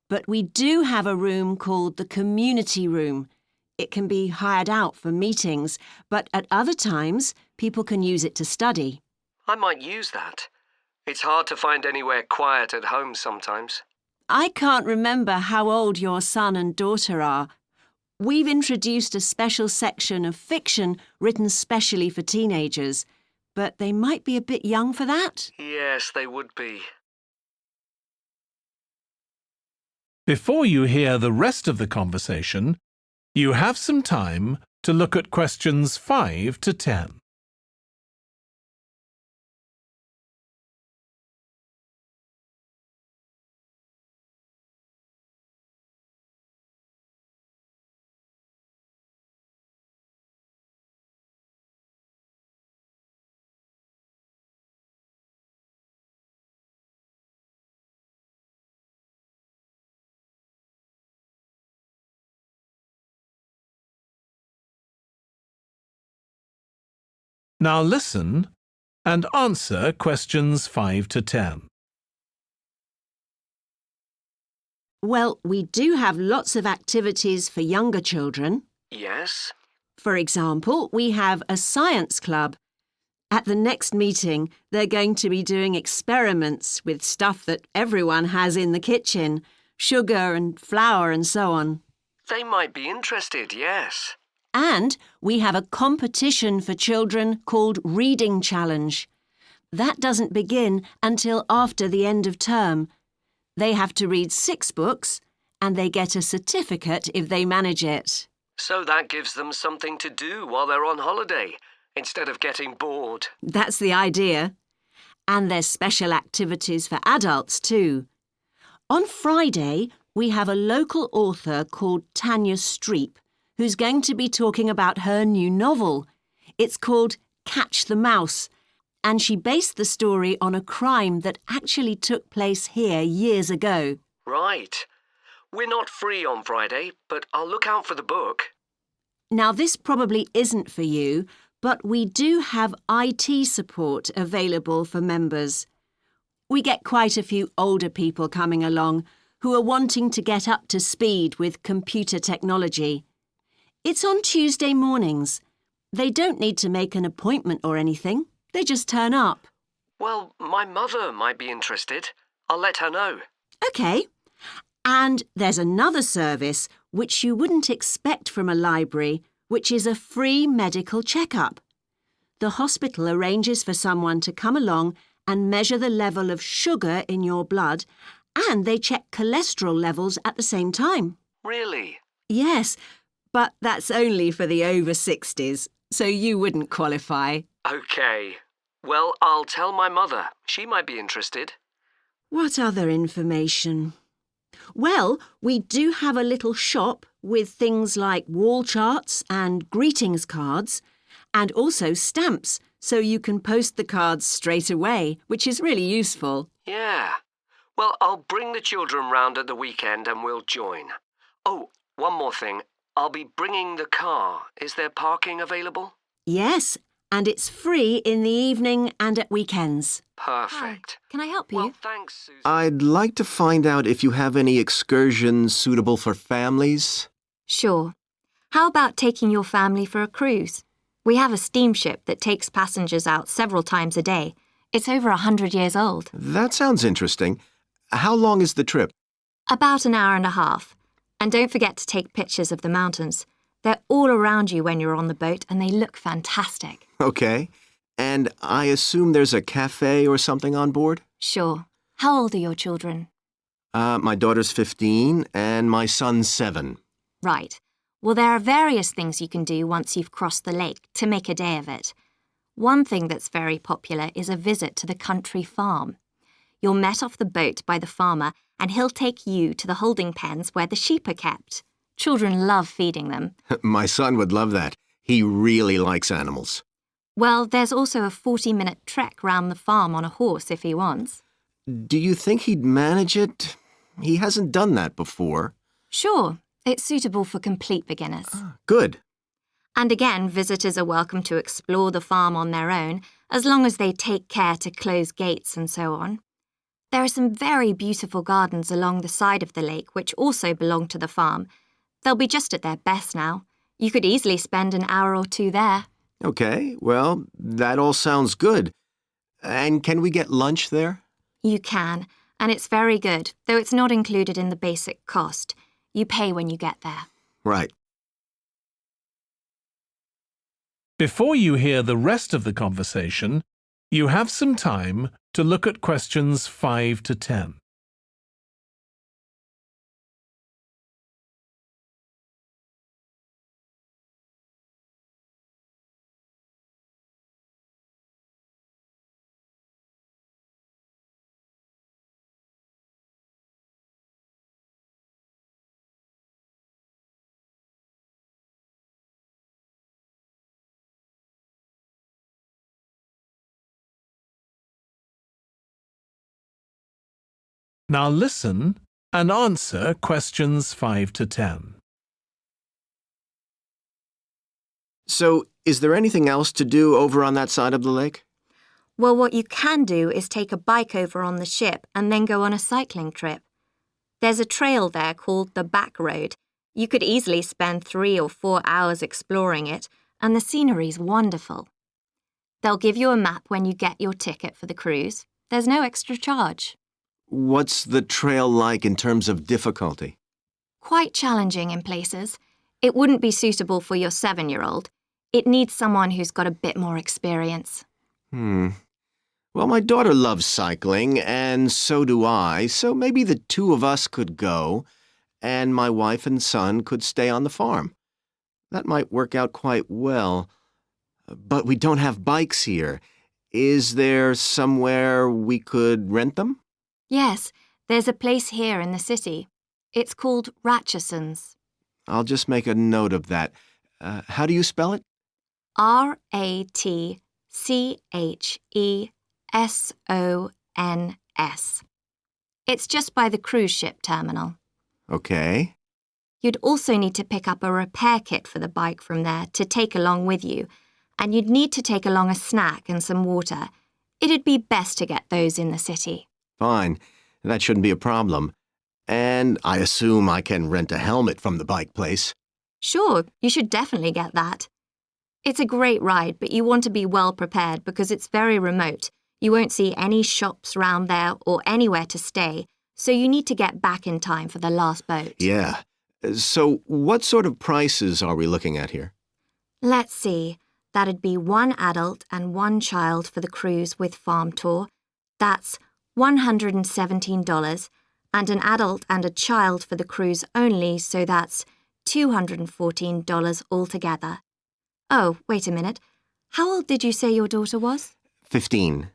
but we do have a room called the community room. It can be hired out for meetings, but at other times, people can use it to study. I might use that. It's hard to find anywhere quiet at home sometimes. I can't remember how old your son and daughter are. We've introduced a special section of fiction written specially for teenagers, but they might be a bit young for that. Yes, they would be. Before you hear the rest of the conversation, you have some time to look at questions 5 to 10. Now listen and answer questions 5 to 10. Well, we do have lots of activities for younger children. Yes? For example, we have a science club. At the next meeting, they're going to be doing experiments with stuff that everyone has in the kitchen, sugar and flour and so on. They might be interested, yes. And we have a competition for children called Reading Challenge. That doesn't begin until after the end of term. They have to read 6 books and they get a certificate if they manage it. So that gives them something to do while they're on holiday, instead of getting bored. That's the idea. And there's special activities for adults too. On Friday, we have a local author called Tanya Streep, who's going to be talking about her new novel. It's called Catch the Mouse, And she based the story on a crime that actually took place here years ago. Right. We're not free on Friday, but I'll look out for the book. Now, this probably isn't for you, but we do have IT support available for members. We get quite a few older people coming along who are wanting to get up to speed with computer technology. It's on Tuesday mornings. They don't need to make an appointment or anything. They just turn up. Well, my mother might be interested. I'll let her know. OK. And there's another service which you wouldn't expect from a library, which is a free medical checkup. The hospital arranges for someone to come along and measure the level of sugar in your blood, and they check cholesterol levels at the same time. Really? Yes, but that's only for the over 60s, so you wouldn't qualify. OK. Well, I'll tell my mother. She might be interested. What other information? Well, we do have a little shop with things like wall charts and greetings cards, and also stamps, so you can post the cards straight away, which is really useful. Yeah. Well, I'll bring the children round at the weekend and we'll join. Oh, one more thing. I'll be bringing the car. Is there parking available? Yes, and it's free in the evening and at weekends. Perfect. Can I help you? Well, thanks, Susan. I'd like to find out if you have any excursions suitable for families. Sure. How about taking your family for a cruise? We have a steamship that takes passengers out several times a day. It's over 100 years old. That sounds interesting. How long is the trip? About an hour and a half. And don't forget to take pictures of the mountains. They're all around you when you're on the boat and they look fantastic. Okay. And I assume there's a cafe or something on board? Sure. How old are your children? My daughter's 15 and my son's 7. Right. Well, there are various things you can do once you've crossed the lake to make a day of it. One thing that's very popular is a visit to the country farm. You're met off the boat by the farmer and he'll take you to the holding pens where the sheep are kept. Children love feeding them. My son would love that. He really likes animals. Well, there's also a 40-minute trek round the farm on a horse if he wants. Do you think he'd manage it? He hasn't done that before. Sure. It's suitable for complete beginners. Good. And again, visitors are welcome to explore the farm on their own, as long as they take care to close gates and so on. There are some very beautiful gardens along the side of the lake which also belong to the farm. They'll be just at their best now. You could easily spend an hour or two there. Okay, well, that all sounds good. And can we get lunch there? You can, and it's very good, though it's not included in the basic cost. You pay when you get there. Right. Before you hear the rest of the conversation, you have some time to look at questions 5 to 10. Now listen and answer questions 5 to 10. So, is there anything else to do over on that side of the lake? Well, what you can do is take a bike over on the ship and then go on a cycling trip. There's a trail there called the Back Road. You could easily spend 3 or 4 hours exploring it, and the scenery's wonderful. They'll give you a map when you get your ticket for the cruise. There's no extra charge. What's the trail like in terms of difficulty? Quite challenging in places. It wouldn't be suitable for your 7-year-old. It needs someone who's got a bit more experience. Well, my daughter loves cycling, and so do I, so maybe the two of us could go, and my wife and son could stay on the farm. That might work out quite well. But we don't have bikes here. Is there somewhere we could rent them? Yes, there's a place here in the city. It's called Ratcheson's. I'll just make a note of that. How do you spell it? R-A-T-C-H-E-S-O-N-S. Chesons. It's just by the cruise ship terminal. Okay. You'd also need to pick up a repair kit for the bike from there to take along with you, and you'd need to take along a snack and some water. It'd be best to get those in the city. Fine. That shouldn't be a problem. And I assume I can rent a helmet from the bike place. Sure, you should definitely get that. It's a great ride, but you want to be well prepared because it's very remote. You won't see any shops round there or anywhere to stay, so you need to get back in time for the last boat. Yeah. So what sort of prices are we looking at here? Let's see. That'd be 1 adult and 1 child for the cruise with farm tour. That's $117, and an adult and a child for the cruise only, so that's $214 altogether. Oh, wait a minute. How old did you say your daughter was? 15.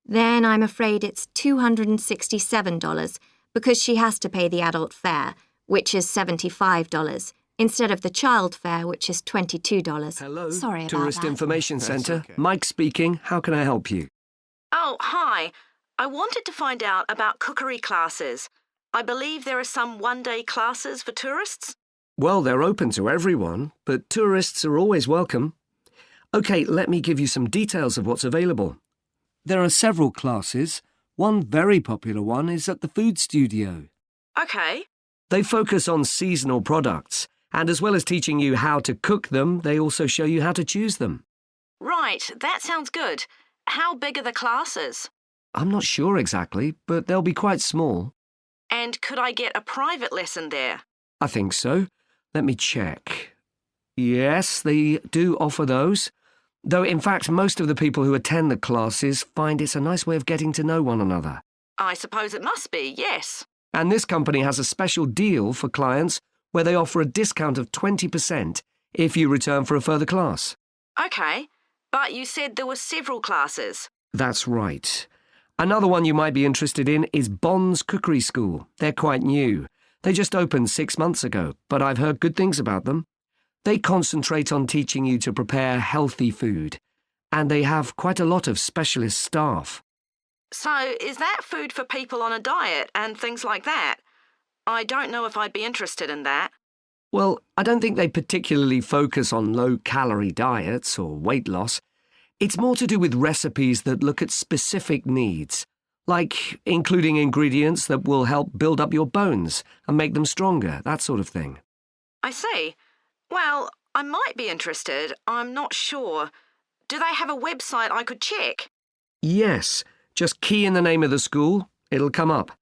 Then I'm afraid it's $267 because she has to pay the adult fare, which is $75, instead of the child fare, which is $22. Hello, Sorry about Tourist that. Information Centre. Okay. Mike speaking. How can I help you? Oh, hi. I wanted to find out about cookery classes. I believe there are some one-day classes for tourists. Well, they're open to everyone, but tourists are always welcome. OK, let me give you some details of what's available. There are several classes. One very popular one is at the food studio. OK. They focus on seasonal products, and as well as teaching you how to cook them, they also show you how to choose them. Right, that sounds good. How big are the classes? I'm not sure exactly, but they'll be quite small. And could I get a private lesson there? I think so. Let me check. Yes, they do offer those. Though, in fact, most of the people who attend the classes find it's a nice way of getting to know one another. I suppose it must be, yes. And this company has a special deal for clients where they offer a discount of 20% if you return for a further class. OK, but you said there were several classes. That's right. Another one you might be interested in is Bond's Cookery School. They're quite new. They just opened 6 months ago, but I've heard good things about them. They concentrate on teaching you to prepare healthy food, and they have quite a lot of specialist staff. So, is that food for people on a diet and things like that? I don't know if I'd be interested in that. Well, I don't think they particularly focus on low-calorie diets or weight loss. It's more to do with recipes that look at specific needs, like including ingredients that will help build up your bones and make them stronger, that sort of thing. I see. Well, I might be interested. I'm not sure. Do they have a website I could check? Yes. Just key in the name of the school. It'll come up.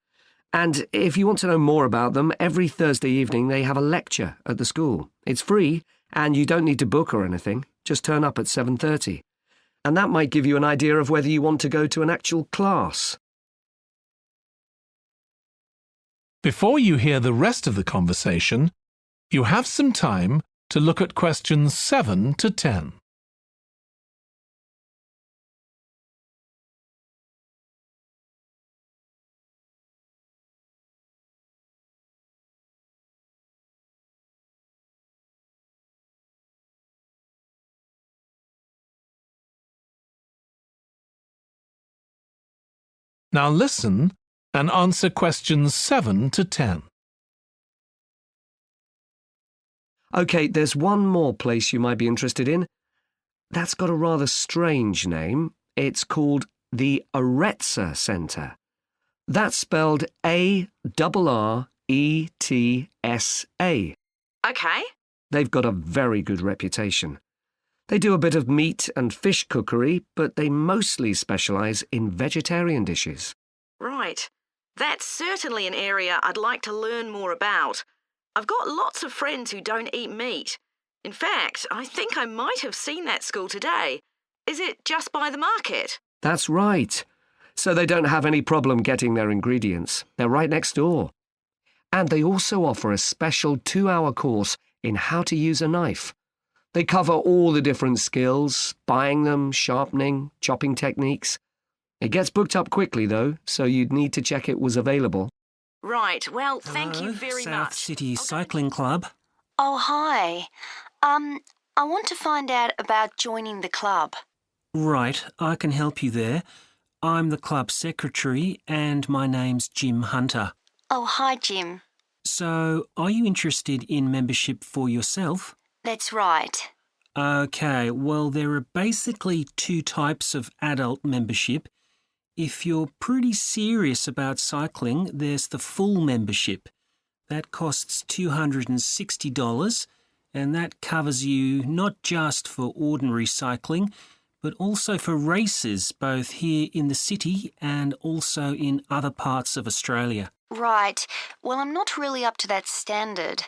And if you want to know more about them, every Thursday evening they have a lecture at the school. It's free, and you don't need to book or anything. Just turn up at 7:30. And that might give you an idea of whether you want to go to an actual class. Before you hear the rest of the conversation, you have some time to look at questions 7 to 10. Now listen and answer questions 7 to 10. OK, there's one more place you might be interested in. That's got a rather strange name. It's called the IELTS Centre. That's spelled ARRETSA. OK. They've got a very good reputation. They do a bit of meat and fish cookery, but they mostly specialise in vegetarian dishes. Right. That's certainly an area I'd like to learn more about. I've got lots of friends who don't eat meat. In fact, I think I might have seen that school today. Is it just by the market? That's right. So they don't have any problem getting their ingredients. They're right next door. And they also offer a special 2-hour course in how to use a knife. They cover all the different skills, buying them, sharpening, chopping techniques. It gets booked up quickly, though, so you'd need to check it was available. Right, well, thank you very South much. City Cycling Club. Oh, hi. I want to find out about joining the club. Right, I can help you there. I'm the club secretary and my name's Jim Hunter. Oh, hi, Jim. So, are you interested in membership for yourself? That's right. OK, well, there are basically two types of adult membership. If you're pretty serious about cycling, there's the full membership. That costs $260, and that covers you not just for ordinary cycling, but also for races both here in the city and also in other parts of Australia. Right. Well, I'm not really up to that standard.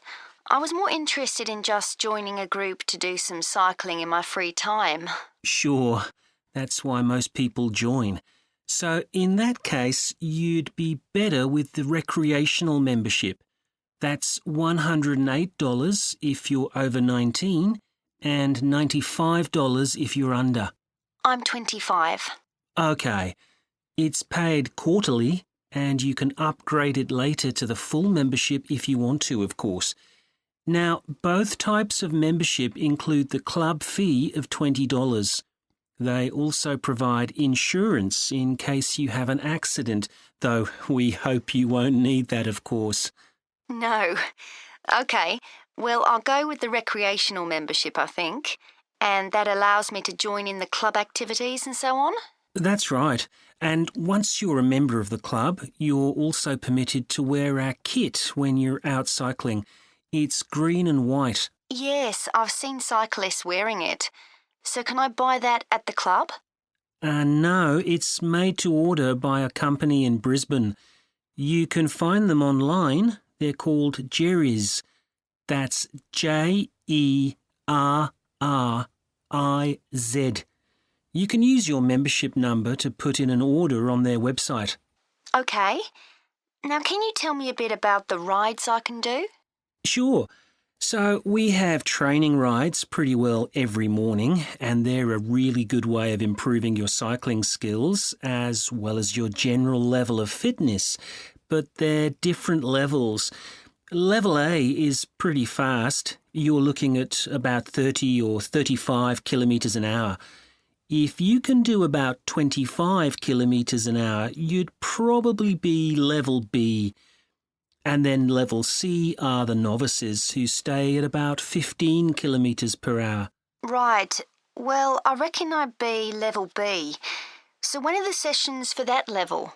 I was more interested in just joining a group to do some cycling in my free time. Sure, that's why most people join. So in that case, you'd be better with the recreational membership. That's $108 if you're over 19 and $95 if you're under. I'm 25. OK. It's paid quarterly and you can upgrade it later to the full membership if you want to, of course. Now, both types of membership include the club fee of $20. They also provide insurance in case you have an accident, though we hope you won't need that, of course. No. OK, well, I'll go with the recreational membership, I think, and that allows me to join in the club activities and so on? That's right. And once you're a member of the club, you're also permitted to wear our kit when you're out cycling. It's green and white. Yes, I've seen cyclists wearing it. So can I buy that at the club? No, it's made to order by a company in Brisbane. You can find them online. They're called Jerry's. That's Jerriz. You can use your membership number to put in an order on their website. OK. Now, can you tell me a bit about the rides I can do? Sure. So we have training rides pretty well every morning, and they're a really good way of improving your cycling skills as well as your general level of fitness. But they're different levels. Level A is pretty fast. You're looking at about 30 or 35 kilometres an hour. If you can do about 25 kilometres an hour, you'd probably be level B. And then level C are the novices who stay at about 15 kilometres per hour. Right. Well, I reckon I'd be level B. So when are the sessions for that level?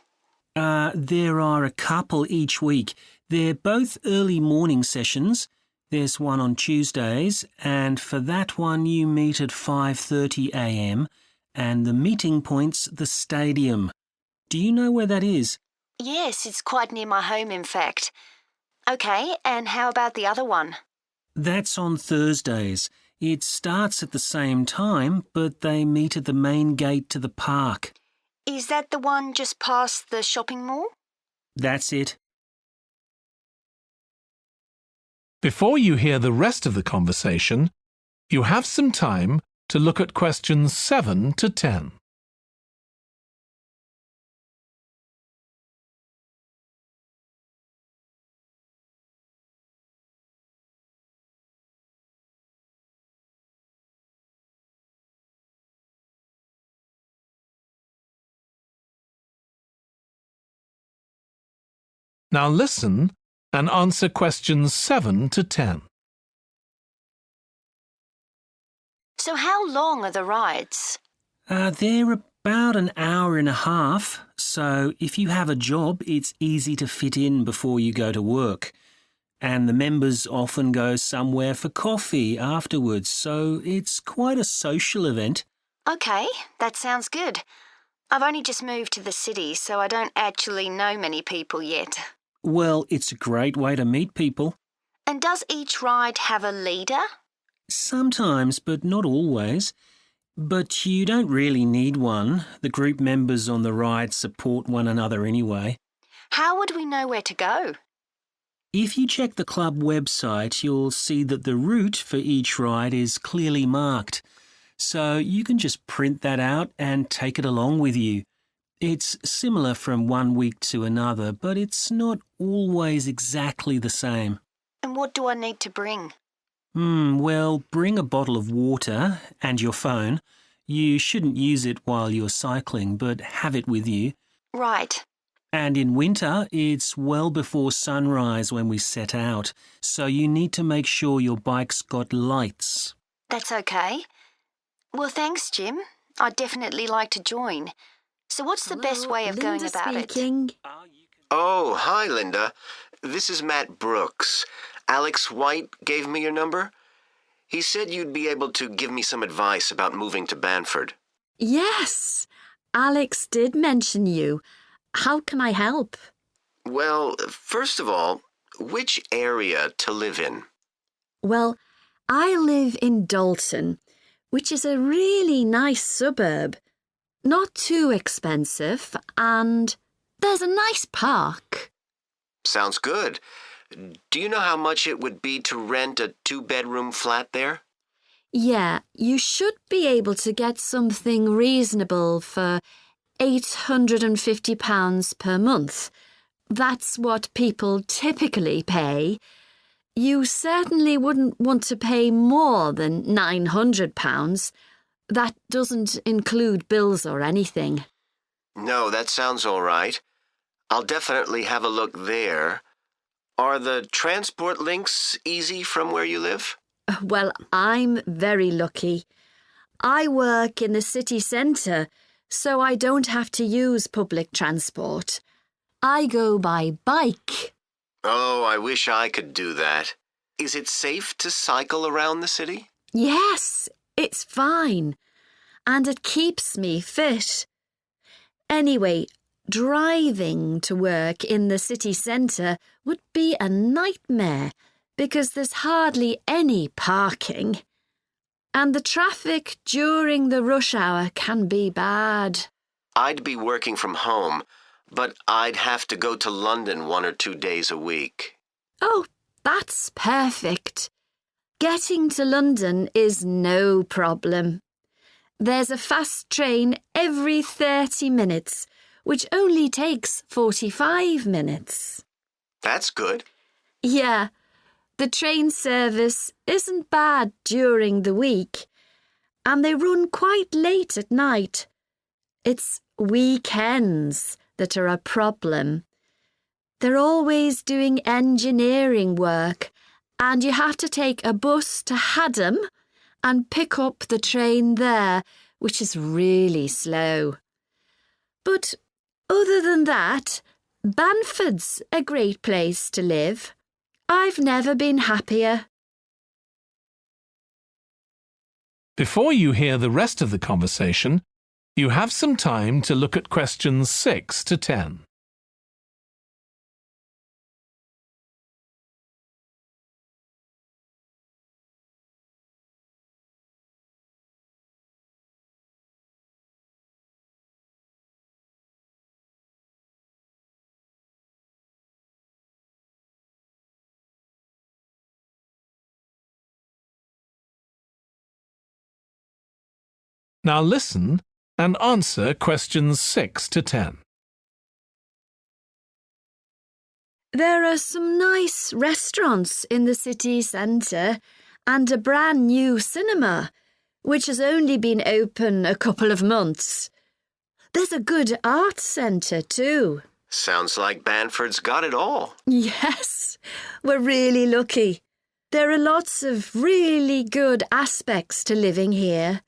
There are a couple each week. They're both early morning sessions. There's one on Tuesdays, and for that one you meet at 5:30 a.m, and the meeting point's the stadium. Do you know where that is? Yes, it's quite near my home, in fact. OK, and how about the other one? That's on Thursdays. It starts at the same time, but they meet at the main gate to the park. Is that the one just past the shopping mall? That's it. Before you hear the rest of the conversation, you have some time to look at questions 7 to 10. Now listen and answer questions 7 to 10. So how long are the rides? They're about an hour and a half, so if you have a job, it's easy to fit in before you go to work. And the members often go somewhere for coffee afterwards, so it's quite a social event. OK, that sounds good. I've only just moved to the city, so I don't actually know many people yet. Well, it's a great way to meet people. And does each ride have a leader? Sometimes, but not always. But you don't really need one. The group members on the ride support one another anyway. How would we know where to go? If you check the club website, you'll see that the route for each ride is clearly marked. So you can just print that out and take it along with you. It's similar from one week to another, but it's not always exactly the same. And what do I need to bring? Well, bring a bottle of water and your phone. You shouldn't use it while you're cycling, but have it with you. Right. And in winter, it's well before sunrise when we set out, so you need to make sure your bike's got lights. That's okay. Well, thanks, Jim. I'd definitely like to join. So what's the best way of going about speaking. it? Oh, hi, Linda. This is Matt Brooks. Alex White gave me your number. He said you'd be able to give me some advice about moving to Banford. Yes, Alex did mention you. How can I help? Well, first of all, which area to live in? Well, I live in Dalton, which is a really nice suburb. Not too expensive, and there's a nice park. Sounds good. Do you know how much it would be to rent a 2-bedroom flat there? Yeah, you should be able to get something reasonable for £850 per month. That's what people typically pay. You certainly wouldn't want to pay more than £900. That doesn't include bills or anything. No, that sounds all right. I'll definitely have a look there. Are the transport links easy from where you live? Well, I'm very lucky. I work in the city centre, so I don't have to use public transport. I go by bike. Oh, I wish I could do that. Is it safe to cycle around the city? Yes, it's fine. And it keeps me fit. Anyway, driving to work in the city centre would be a nightmare because there's hardly any parking. And the traffic during the rush hour can be bad. I'd be working from home, but I'd have to go to London 1 or 2 days a week. Oh, that's perfect. Getting to London is no problem. There's a fast train every 30 minutes, which only takes 45 minutes. That's good. Yeah, the train service isn't bad during the week, and they run quite late at night. It's weekends that are a problem. They're always doing engineering work, and you have to take a bus to Haddam and pick up the train there, which is really slow. But other than that, Banford's a great place to live. I've never been happier. Before you hear the rest of the conversation, you have some time to look at questions 6 to 10. Now listen and answer questions 6 to 10. There are some nice restaurants in the city centre and a brand new cinema, which has only been open a couple of months. There's a good art centre too. Sounds like Banford's got it all. Yes, we're really lucky. There are lots of really good aspects to living here.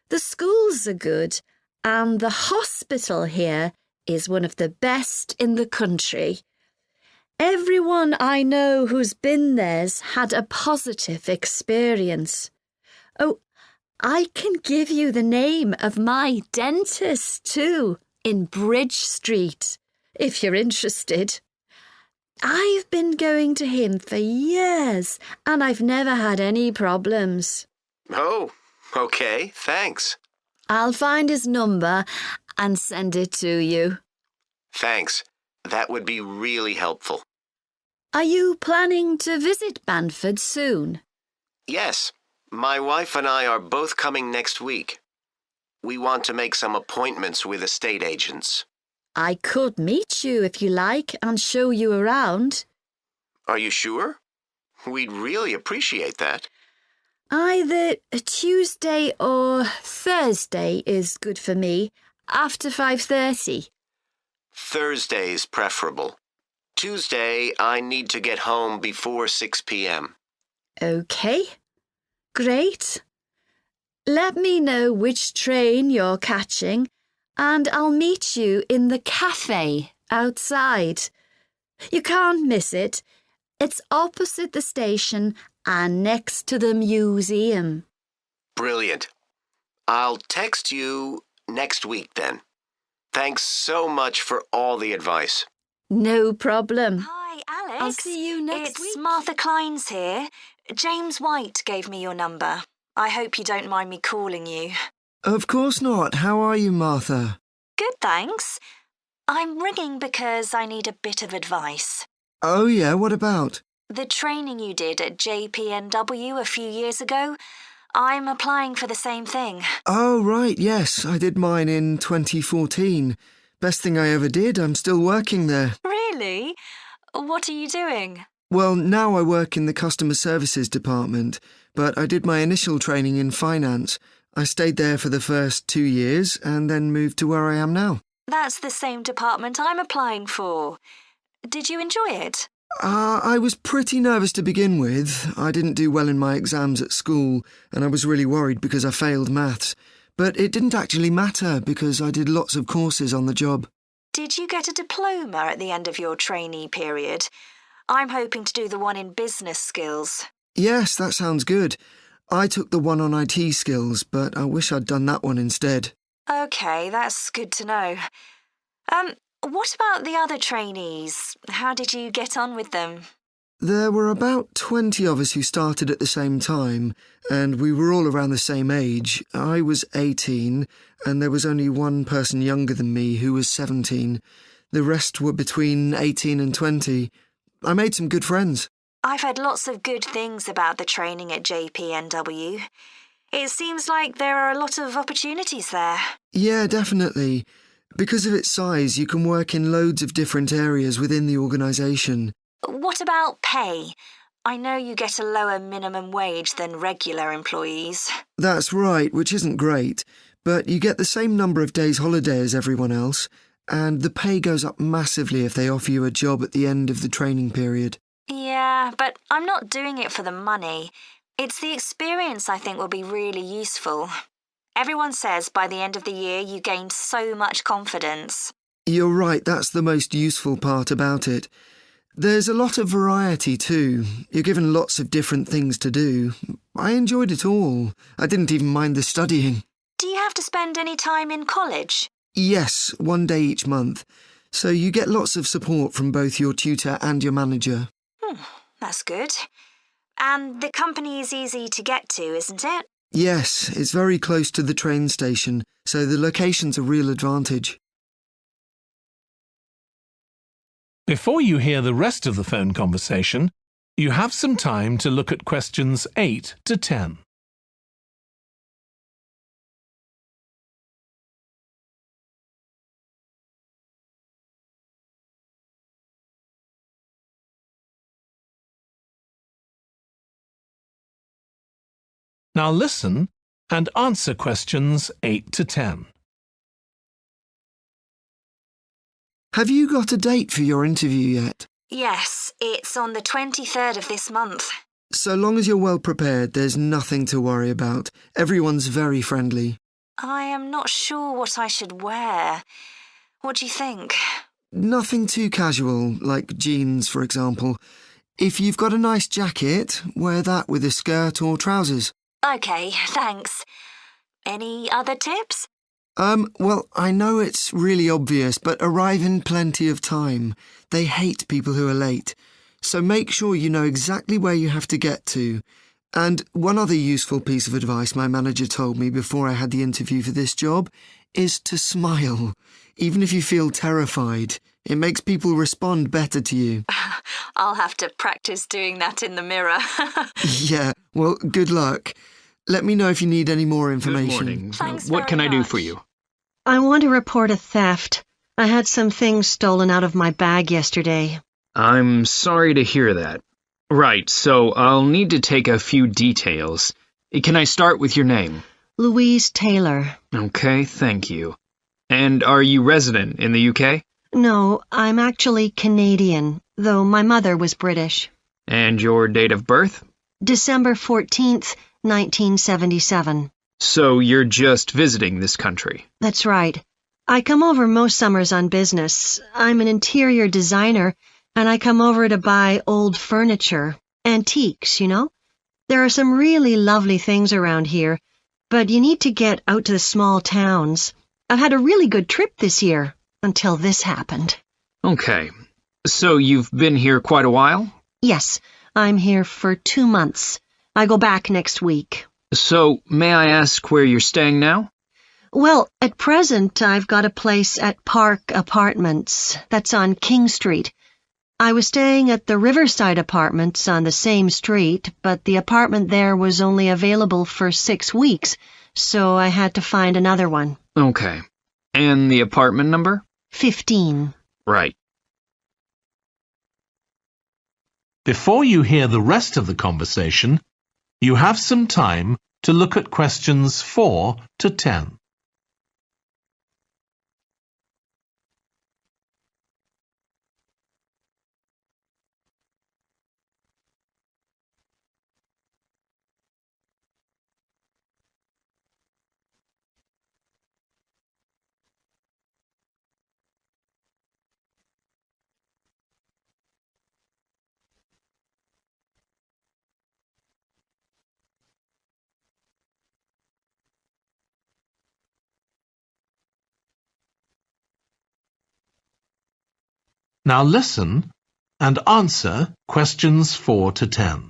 The schools are good, and the hospital here is one of the best in the country. Everyone I know who's been there's had a positive experience. Oh, I can give you the name of my dentist too, in Bridge Street, if you're interested. I've been going to him for years, and I've never had any problems. Oh, okay, thanks. I'll find his number and send it to you. Thanks. That would be really helpful. Are you planning to visit Banford soon? Yes. My wife and I are both coming next week. We want to make some appointments with estate agents. I could meet you if you like and show you around. Are you sure? We'd really appreciate that. Either a Tuesday or Thursday is good for me, after 5:30. Thursday's preferable. Tuesday, I need to get home before 6 p.m. OK. Great. Let me know which train you're catching and I'll meet you in the cafe outside. You can't miss it. It's opposite the station and next to the museum. Brilliant. I'll text you next week then. Thanks so much for all the advice. No problem. Hi, Alex. I'll see you next It's week. Martha Clines here. James White gave me your number. I hope you don't mind me calling you. Of course not. How are you, Martha? Good, thanks. I'm ringing because I need a bit of advice. Oh, yeah, what about? The training you did at JPNW a few years ago, I'm applying for the same thing. Oh, right, yes, I did mine in 2014. Best thing I ever did, I'm still working there. Really? What are you doing? Well, now I work in the customer services department, but I did my initial training in finance. I stayed there for the first 2 years and then moved to where I am now. That's the same department I'm applying for. Did you enjoy it? I was pretty nervous to begin with. I didn't do well in my exams at school, and I was really worried because I failed maths. But it didn't actually matter because I did lots of courses on the job. Did you get a diploma at the end of your trainee period? I'm hoping to do the one in business skills. Yes, that sounds good. I took the one on IT skills, but I wish I'd done that one instead. OK, that's good to know. What about the other trainees? How did you get on with them? There were about 20 of us who started at the same time, and we were all around the same age. I was 18, and there was only one person younger than me who was 17. The rest were between 18 and 20. I made some good friends. I've heard lots of good things about the training at JPNW. It seems like there are a lot of opportunities there. Yeah, definitely. Because of its size, you can work in loads of different areas within the organisation. What about pay? I know you get a lower minimum wage than regular employees. That's right, which isn't great, but you get the same number of days holiday as everyone else, and the pay goes up massively if they offer you a job at the end of the training period. Yeah, but I'm not doing it for the money. It's the experience I think will be really useful. Everyone says by the end of the year you gain so much confidence. You're right, that's the most useful part about it. There's a lot of variety too. You're given lots of different things to do. I enjoyed it all. I didn't even mind the studying. Do you have to spend any time in college? Yes, 1 day each month. So you get lots of support from both your tutor and your manager. That's good. And the company is easy to get to, isn't it? Yes, it's very close to the train station, so the location's a real advantage. Before you hear the rest of the phone conversation, you have some time to look at questions 8 to 10. Now listen and answer questions 8 to 10. Have you got a date for your interview yet? Yes, it's on the 23rd of this month. So long as you're well prepared, there's nothing to worry about. Everyone's very friendly. I am not sure what I should wear. What do you think? Nothing too casual, like jeans, for example. If you've got a nice jacket, wear that with a skirt or trousers. OK, thanks. Any other tips? Well, I know it's really obvious, but arrive in plenty of time. They hate people who are late. So make sure you know exactly where you have to get to. And one other useful piece of advice my manager told me before I had the interview for this job is to smile. Even if you feel terrified, it makes people respond better to you. I'll have to practice doing that in the mirror. Yeah, well, good luck. Let me know if you need any more information. Good morning. Thanks What can I do for you? I want to report a theft. I had some things stolen out of my bag yesterday. I'm sorry to hear that. Right, so I'll need to take a few details. Can I start with your name? Louise Taylor. Okay, thank you. And are you resident in the UK? No, I'm actually Canadian, though my mother was British. And your date of birth? December 14th, 1977. So you're just visiting this country? That's right. I come over most summers on business. I'm an interior designer, and I come over to buy old furniture. Antiques, you know? There are some really lovely things around here, but you need to get out to the small towns. I've had a really good trip this year, until this happened. Okay. So you've been here quite a while? Yes, I'm here for 2 months. I go back next week. So, may I ask where you're staying now? Well, at present, I've got a place at Park Apartments. That's on King Street. I was staying at the Riverside Apartments on the same street, but the apartment there was only available for 6 weeks, so I had to find another one. Okay. And the apartment number? 15. Right. Before you hear the rest of the conversation, you have some time to look at questions 4 to 10. Now listen and answer questions 4 to 10.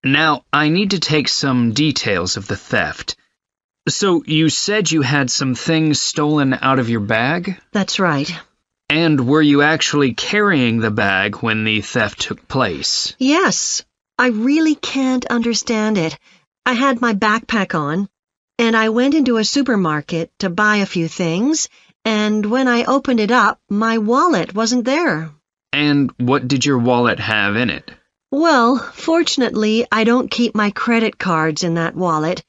Now, I need to take some details of the theft. So, you said you had some things stolen out of your bag? That's right. And were you actually carrying the bag when the theft took place? Yes. I really can't understand it. I had my backpack on, and I went into a supermarket to buy a few things, and when I opened it up, my wallet wasn't there. And what did your wallet have in it? Well, fortunately, I don't keep my credit cards in that wallet.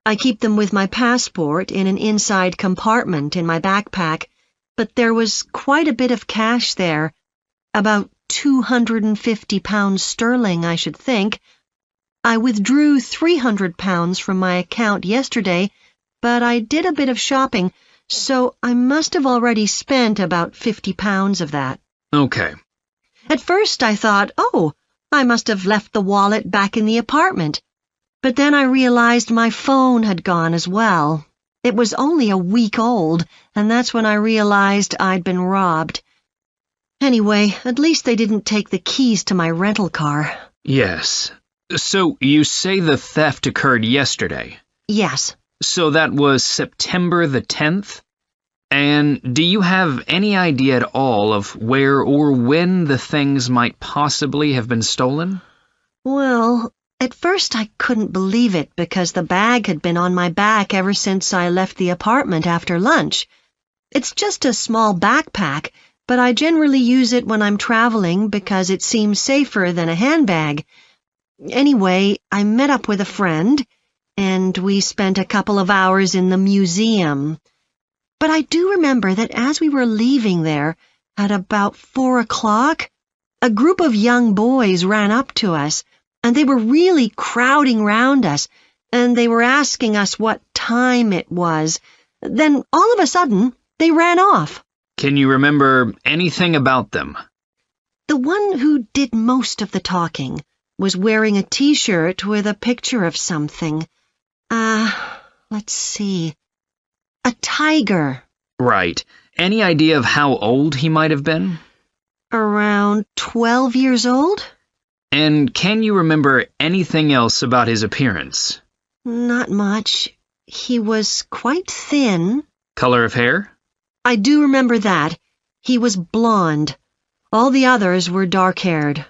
I keep them with my passport in an inside compartment in my backpack, but there was quite a bit of cash there, about £250 sterling, I should think. I withdrew £300 from my account yesterday, but I did a bit of shopping, so I must have already spent about £50 of that. Okay. At first I thought, oh, I must have left the wallet back in the apartment. But then I realized my phone had gone as well. It was only a week old, and that's when I realized I'd been robbed. Anyway, at least they didn't take the keys to my rental car. Yes. So, you say the theft occurred yesterday? Yes. So that was September the 10th? And do you have any idea at all of where or when the things might possibly have been stolen? Well, at first I couldn't believe it because the bag had been on my back ever since I left the apartment after lunch. It's just a small backpack, but I generally use it when I'm traveling because it seems safer than a handbag. Anyway, I met up with a friend, and we spent a couple of hours in the museum. But I do remember that as we were leaving there, at about 4 o'clock, a group of young boys ran up to us, and they were really crowding round us, and they were asking us what time it was. Then, all of a sudden, they ran off. Can you remember anything about them? The one who did most of the talking was wearing a T-shirt with a picture of something. Let's see. A tiger. Right. Any idea of how old he might have been? Around 12 years old? And can you remember anything else about his appearance? Not much. He was quite thin. Color of hair? I do remember that. He was blonde. All the others were dark-haired.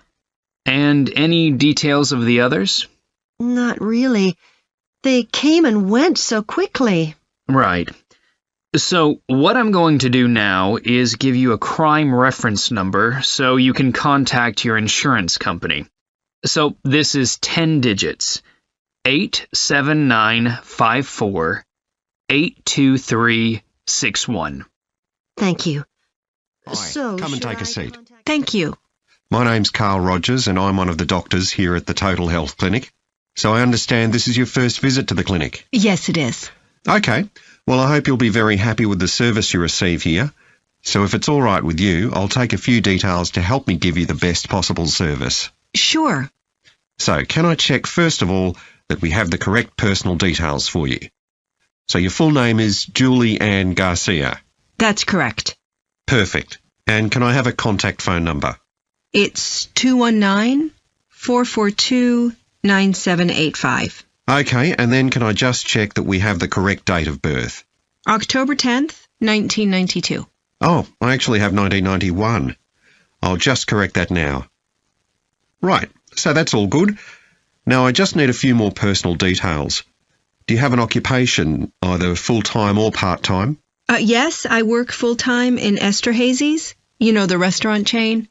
And any details of the others? Not really. They came and went so quickly. Right. So, what I'm going to do now is give you a crime reference number so you can contact your insurance company. So this is 10 digits. 87954 82361. Thank you. Hi, come and take a seat. Thank you. My name's Carl Rogers and I'm one of the doctors here at the Total Health Clinic. So I understand this is your first visit to the clinic. Yes, it is. Okay. Well, I hope you'll be very happy with the service you receive here. So if it's all right with you, I'll take a few details to help me give you the best possible service. Sure. So can I check first of all that we have the correct personal details for you? So your full name is Julie Ann Garcia. That's correct. Perfect. And can I have a contact phone number? It's 219-442-9785. Okay, and then can I just check that we have the correct date of birth? October 10th, 1992. Oh, I actually have 1991. I'll just correct that now. Right, so that's all good. Now I just need a few more personal details. Do you have an occupation, either full-time or part-time? Yes, I work full-time in Esterhazy's, you know, the restaurant chain.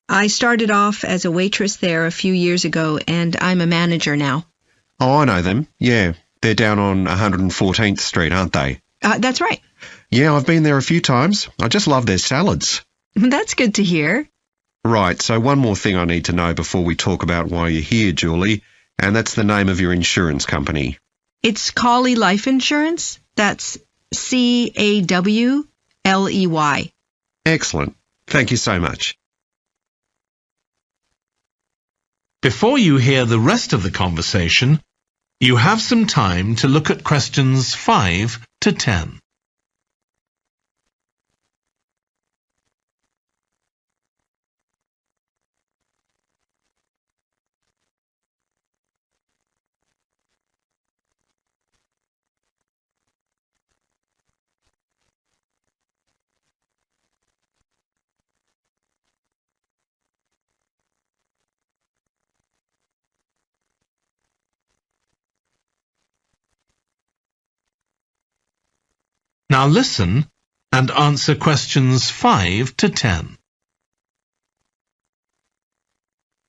I started off as a waitress there a few years ago, and I'm a manager now. Oh, I know them. Yeah, they're down on 114th Street, aren't they? That's right. Yeah, I've been there a few times. I just love their salads. That's good to hear. Right, so one more thing I need to know before we talk about why you're here, Julie, and that's the name of your insurance company. It's Cawley Life Insurance. That's CAWLEY. Excellent. Thank you so much. Before you hear the rest of the conversation, you have some time to look at questions 5 to 10. Now listen and answer questions 5 to 10.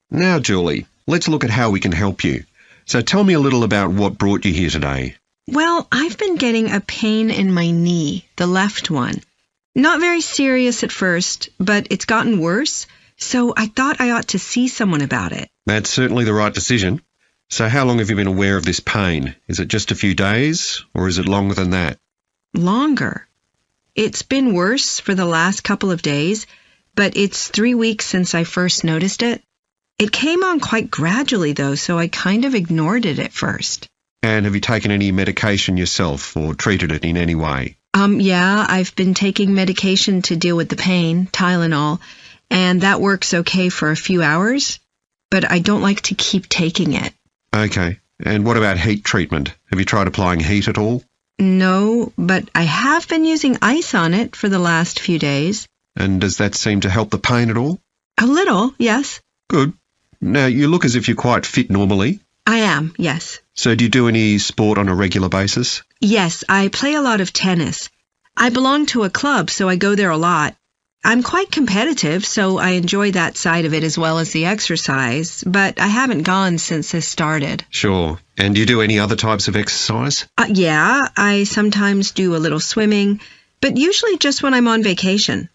Now, Julie, let's look at how we can help you. So tell me a little about what brought you here today. Well, I've been getting a pain in my knee, the left one. Not very serious at first, but it's gotten worse, so I thought I ought to see someone about it. That's certainly the right decision. So how long have you been aware of this pain? Is it just a few days, or is it longer than that? Longer. It's been worse for the last couple of days, but it's 3 weeks since I first noticed it. It came on quite gradually, though, so I kind of ignored it at first. And have you taken any medication yourself or treated it in any way? Yeah, I've been taking medication to deal with the pain, Tylenol, and that works okay for a few hours, but I don't like to keep taking it. Okay. And what about heat treatment? Have you tried applying heat at all? No, but I have been using ice on it for the last few days. And does that seem to help the pain at all? A little, yes. Good. Now, you look as if you're quite fit normally. I am, yes. So do you do any sport on a regular basis? Yes, I play a lot of tennis. I belong to a club, so I go there a lot. I'm quite competitive, so I enjoy that side of it as well as the exercise, but I haven't gone since this started. Sure. And do you do any other types of exercise? Yeah, I sometimes do a little swimming, but usually just when I'm on vacation.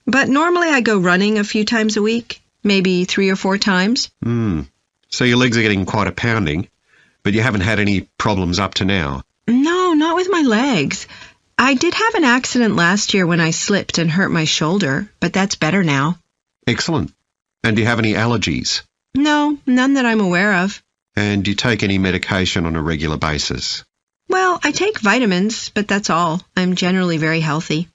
But normally I go running a few times a week, maybe 3 or 4 times. So your legs are getting quite a pounding, but you haven't had any problems up to now? No, not with my legs. I did have an accident last year when I slipped and hurt my shoulder, but that's better now. Excellent. And do you have any allergies? No, none that I'm aware of. And do you take any medication on a regular basis? Well, I take vitamins, but that's all. I'm generally very healthy.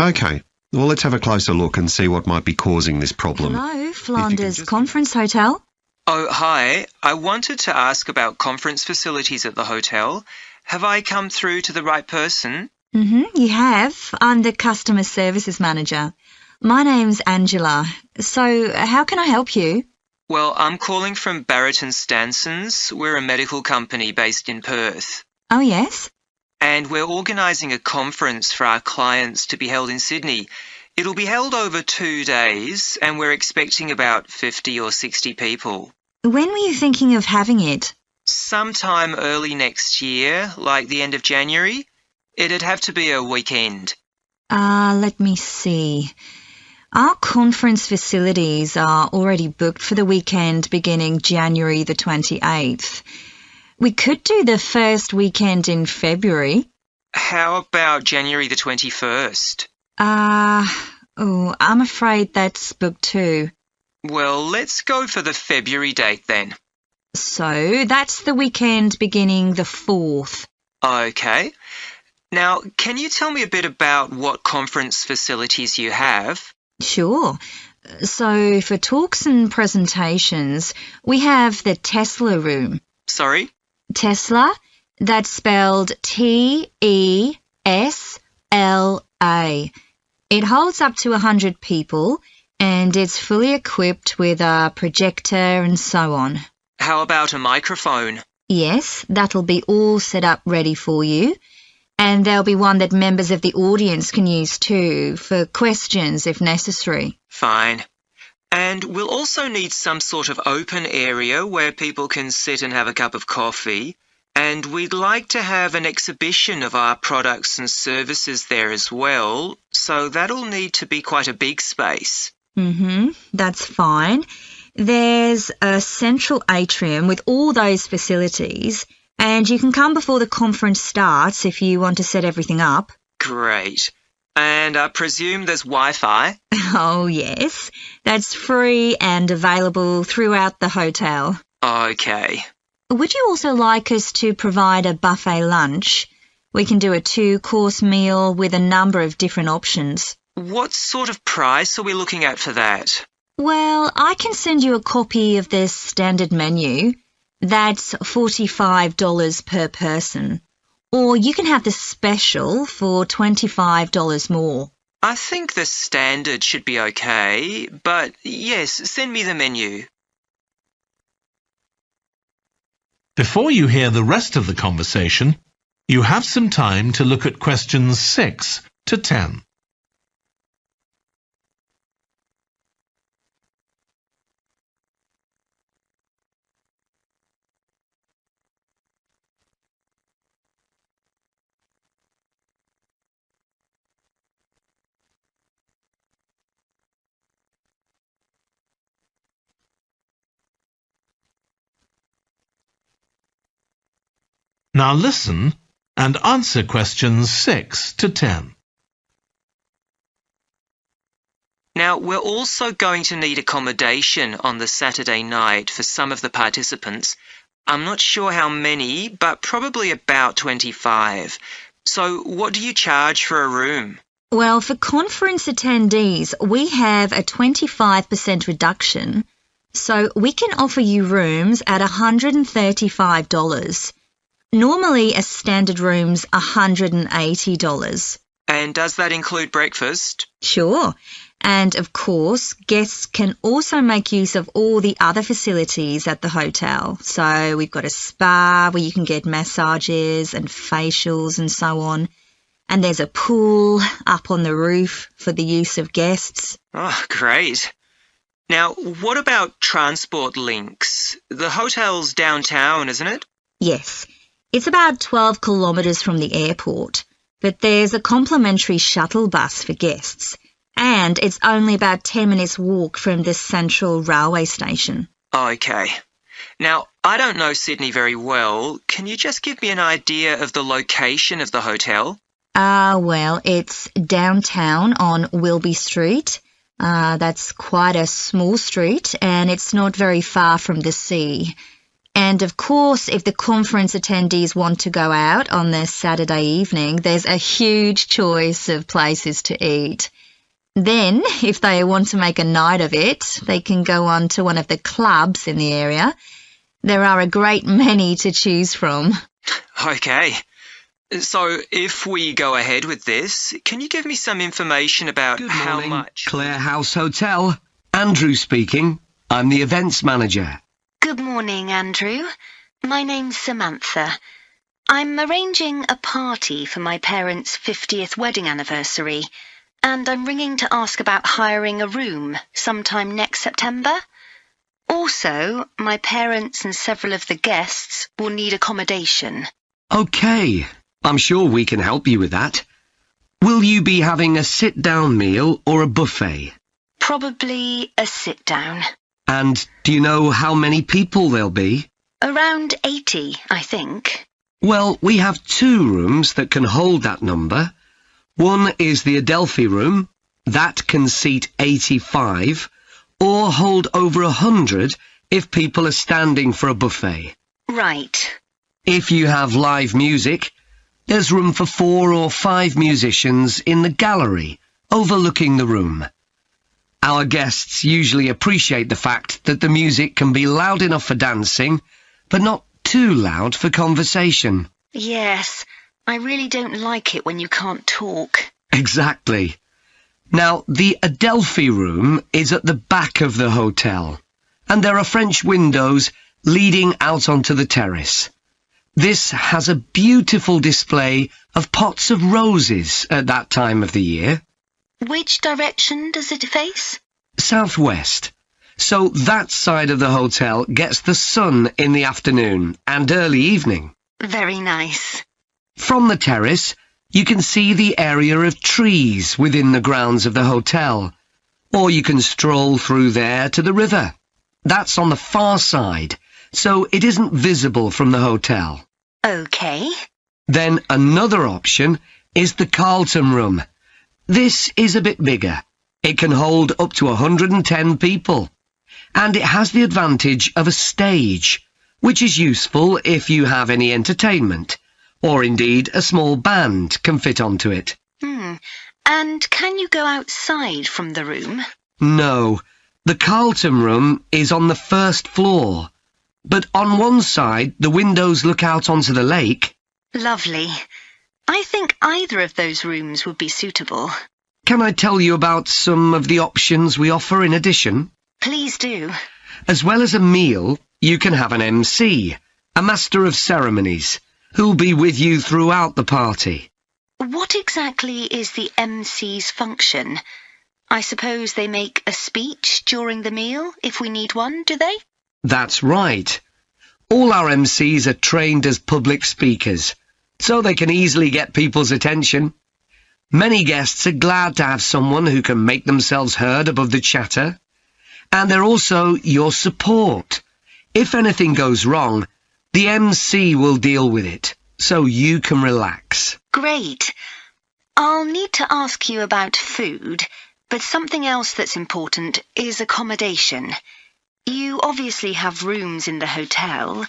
Okay. Well, let's have a closer look and see what might be causing this problem. Hello, Flanders Conference Hotel. Oh, hi. I wanted to ask about conference facilities at the hotel. Have I come through to the right person? You have. I'm the Customer Services Manager. My name's Angela. So, how can I help you? Well, I'm calling from Barrett & Stanson's. We're a medical company based in Perth. Oh, yes? And we're organising a conference for our clients to be held in Sydney. It'll be held over 2 days, and we're expecting about 50 or 60 people. When were you thinking of having it? Sometime early next year, like the end of January. It'd have to be a weekend. Let me see. Our conference facilities are already booked for the weekend beginning January the 28th. We could do the first weekend in February. How about January the 21st? I'm afraid that's booked too. Well, let's go for the February date then. So that's the weekend beginning the 4th. Okay. Now, can you tell me a bit about what conference facilities you have? Sure. So for talks and presentations, we have the Tesla room. Sorry? Tesla, that's spelled Tesla. It holds up to 100 people and it's fully equipped with a projector and so on. How about a microphone? Yes, that'll be all set up ready for you. And there'll be one that members of the audience can use too, for questions if necessary. Fine. And we'll also need some sort of open area where people can sit and have a cup of coffee. And we'd like to have an exhibition of our products and services there as well, so that'll need to be quite a big space. That's fine. There's a central atrium with all those facilities, and you can come before the conference starts if you want to set everything up. Great. And I presume there's Wi-Fi? Oh, yes. That's free and available throughout the hotel. Okay. Would you also like us to provide a buffet lunch? We can do a 2-course meal with a number of different options. What sort of price are we looking at for that? Well, I can send you a copy of the standard menu. That's $45 per person. Or you can have the special for $25 more. I think the standard should be okay, but yes, send me the menu. Before you hear the rest of the conversation, you have some time to look at questions 6 to 10. Now listen and answer questions 6 to 10. Now, we're also going to need accommodation on the Saturday night for some of the participants. I'm not sure how many, but probably about 25. So what do you charge for a room? Well, for conference attendees, we have a 25% reduction, so we can offer you rooms at $135. Normally, a standard room's $180. And does that include breakfast? Sure. And of course, guests can also make use of all the other facilities at the hotel. So we've got a spa where you can get massages and facials and so on. And there's a pool up on the roof for the use of guests. Oh, great. Now, what about transport links? The hotel's downtown, isn't it? Yes. It's about 12 kilometres from the airport, but there's a complimentary shuttle bus for guests, and it's only about 10 minutes walk from the central railway station. Okay. Now, I don't know Sydney very well. Can you just give me an idea of the location of the hotel? Well, it's downtown on Wilby Street. That's quite a small street, and it's not very far from the sea. And of course, if the conference attendees want to go out on their Saturday evening, there's a huge choice of places to eat. Then, if they want to make a night of it, they can go on to one of the clubs in the area. There are a great many to choose from. Okay. So, if we go ahead with this, can you give me some information about how much... Clare House Hotel. Andrew speaking. I'm the events manager. Good morning, Andrew. My name's Samantha. I'm arranging a party for my parents' 50th wedding anniversary, and I'm ringing to ask about hiring a room sometime next September. Also, my parents and several of the guests will need accommodation. OK, I'm sure we can help you with that. Will you be having a sit-down meal or a buffet? Probably a sit-down. And do you know how many people there'll be? Around 80, I think. Well, we have 2 rooms that can hold that number. One is the Adelphi room. That can seat 85, or hold over 100 if people are standing for a buffet. Right. If you have live music, there's room for 4 or 5 musicians in the gallery, overlooking the room. Our guests usually appreciate the fact that the music can be loud enough for dancing, but not too loud for conversation. Yes, I really don't like it when you can't talk. Exactly. Now, the Adelphi room is at the back of the hotel, and there are French windows leading out onto the terrace. This has a beautiful display of pots of roses at that time of the year. Which direction does it face? Southwest. So that side of the hotel gets the sun in the afternoon and early evening. Very nice. From the terrace, you can see the area of trees within the grounds of the hotel, or you can stroll through there to the river. That's on the far side, so it isn't visible from the hotel. OK. Then another option is the Carlton room. This is a bit bigger. It can hold up to 110 people, and it has the advantage of a stage, which is useful if you have any entertainment, or indeed a small band can fit onto it. And can you go outside from the room? No, the Carlton room is on the first floor, but on one side the windows look out onto the lake. Lovely. I think either of those rooms would be suitable. Can I tell you about some of the options we offer in addition? Please do. As well as a meal, you can have an MC, a master of ceremonies, who'll be with you throughout the party. What exactly is the MC's function? I suppose they make a speech during the meal, if we need one, do they? That's right. All our MCs are trained as public speakers, so they can easily get people's attention. Many guests are glad to have someone who can make themselves heard above the chatter. And they're also your support. If anything goes wrong, the MC will deal with it, so you can relax. Great. I'll need to ask you about food, but something else that's important is accommodation. You obviously have rooms in the hotel,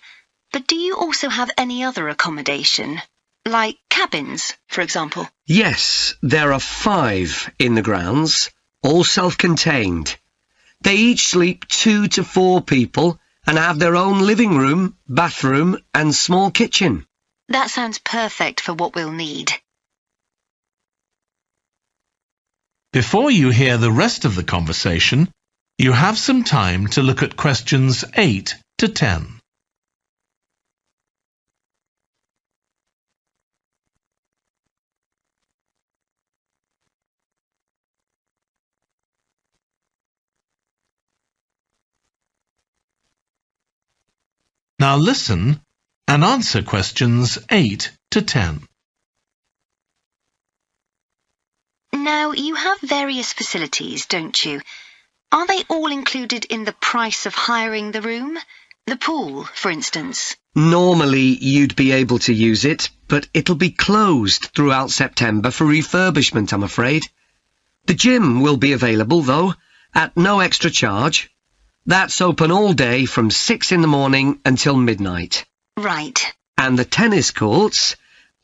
but do you also have any other accommodation? Like cabins, for example? Yes, there are 5 in the grounds, all self-contained. They each sleep 2 to 4 people and have their own living room, bathroom and small kitchen. That sounds perfect for what we'll need. Before you hear the rest of the conversation, you have some time to look at questions 8 to 10. Now listen and answer questions 8 to 10. Now, you have various facilities, don't you? Are they all included in the price of hiring the room? The pool, for instance? Normally you'd be able to use it, but it'll be closed throughout September for refurbishment, I'm afraid. The gym will be available, though, at no extra charge. That's open all day from 6 in the morning until midnight. Right. And the tennis courts,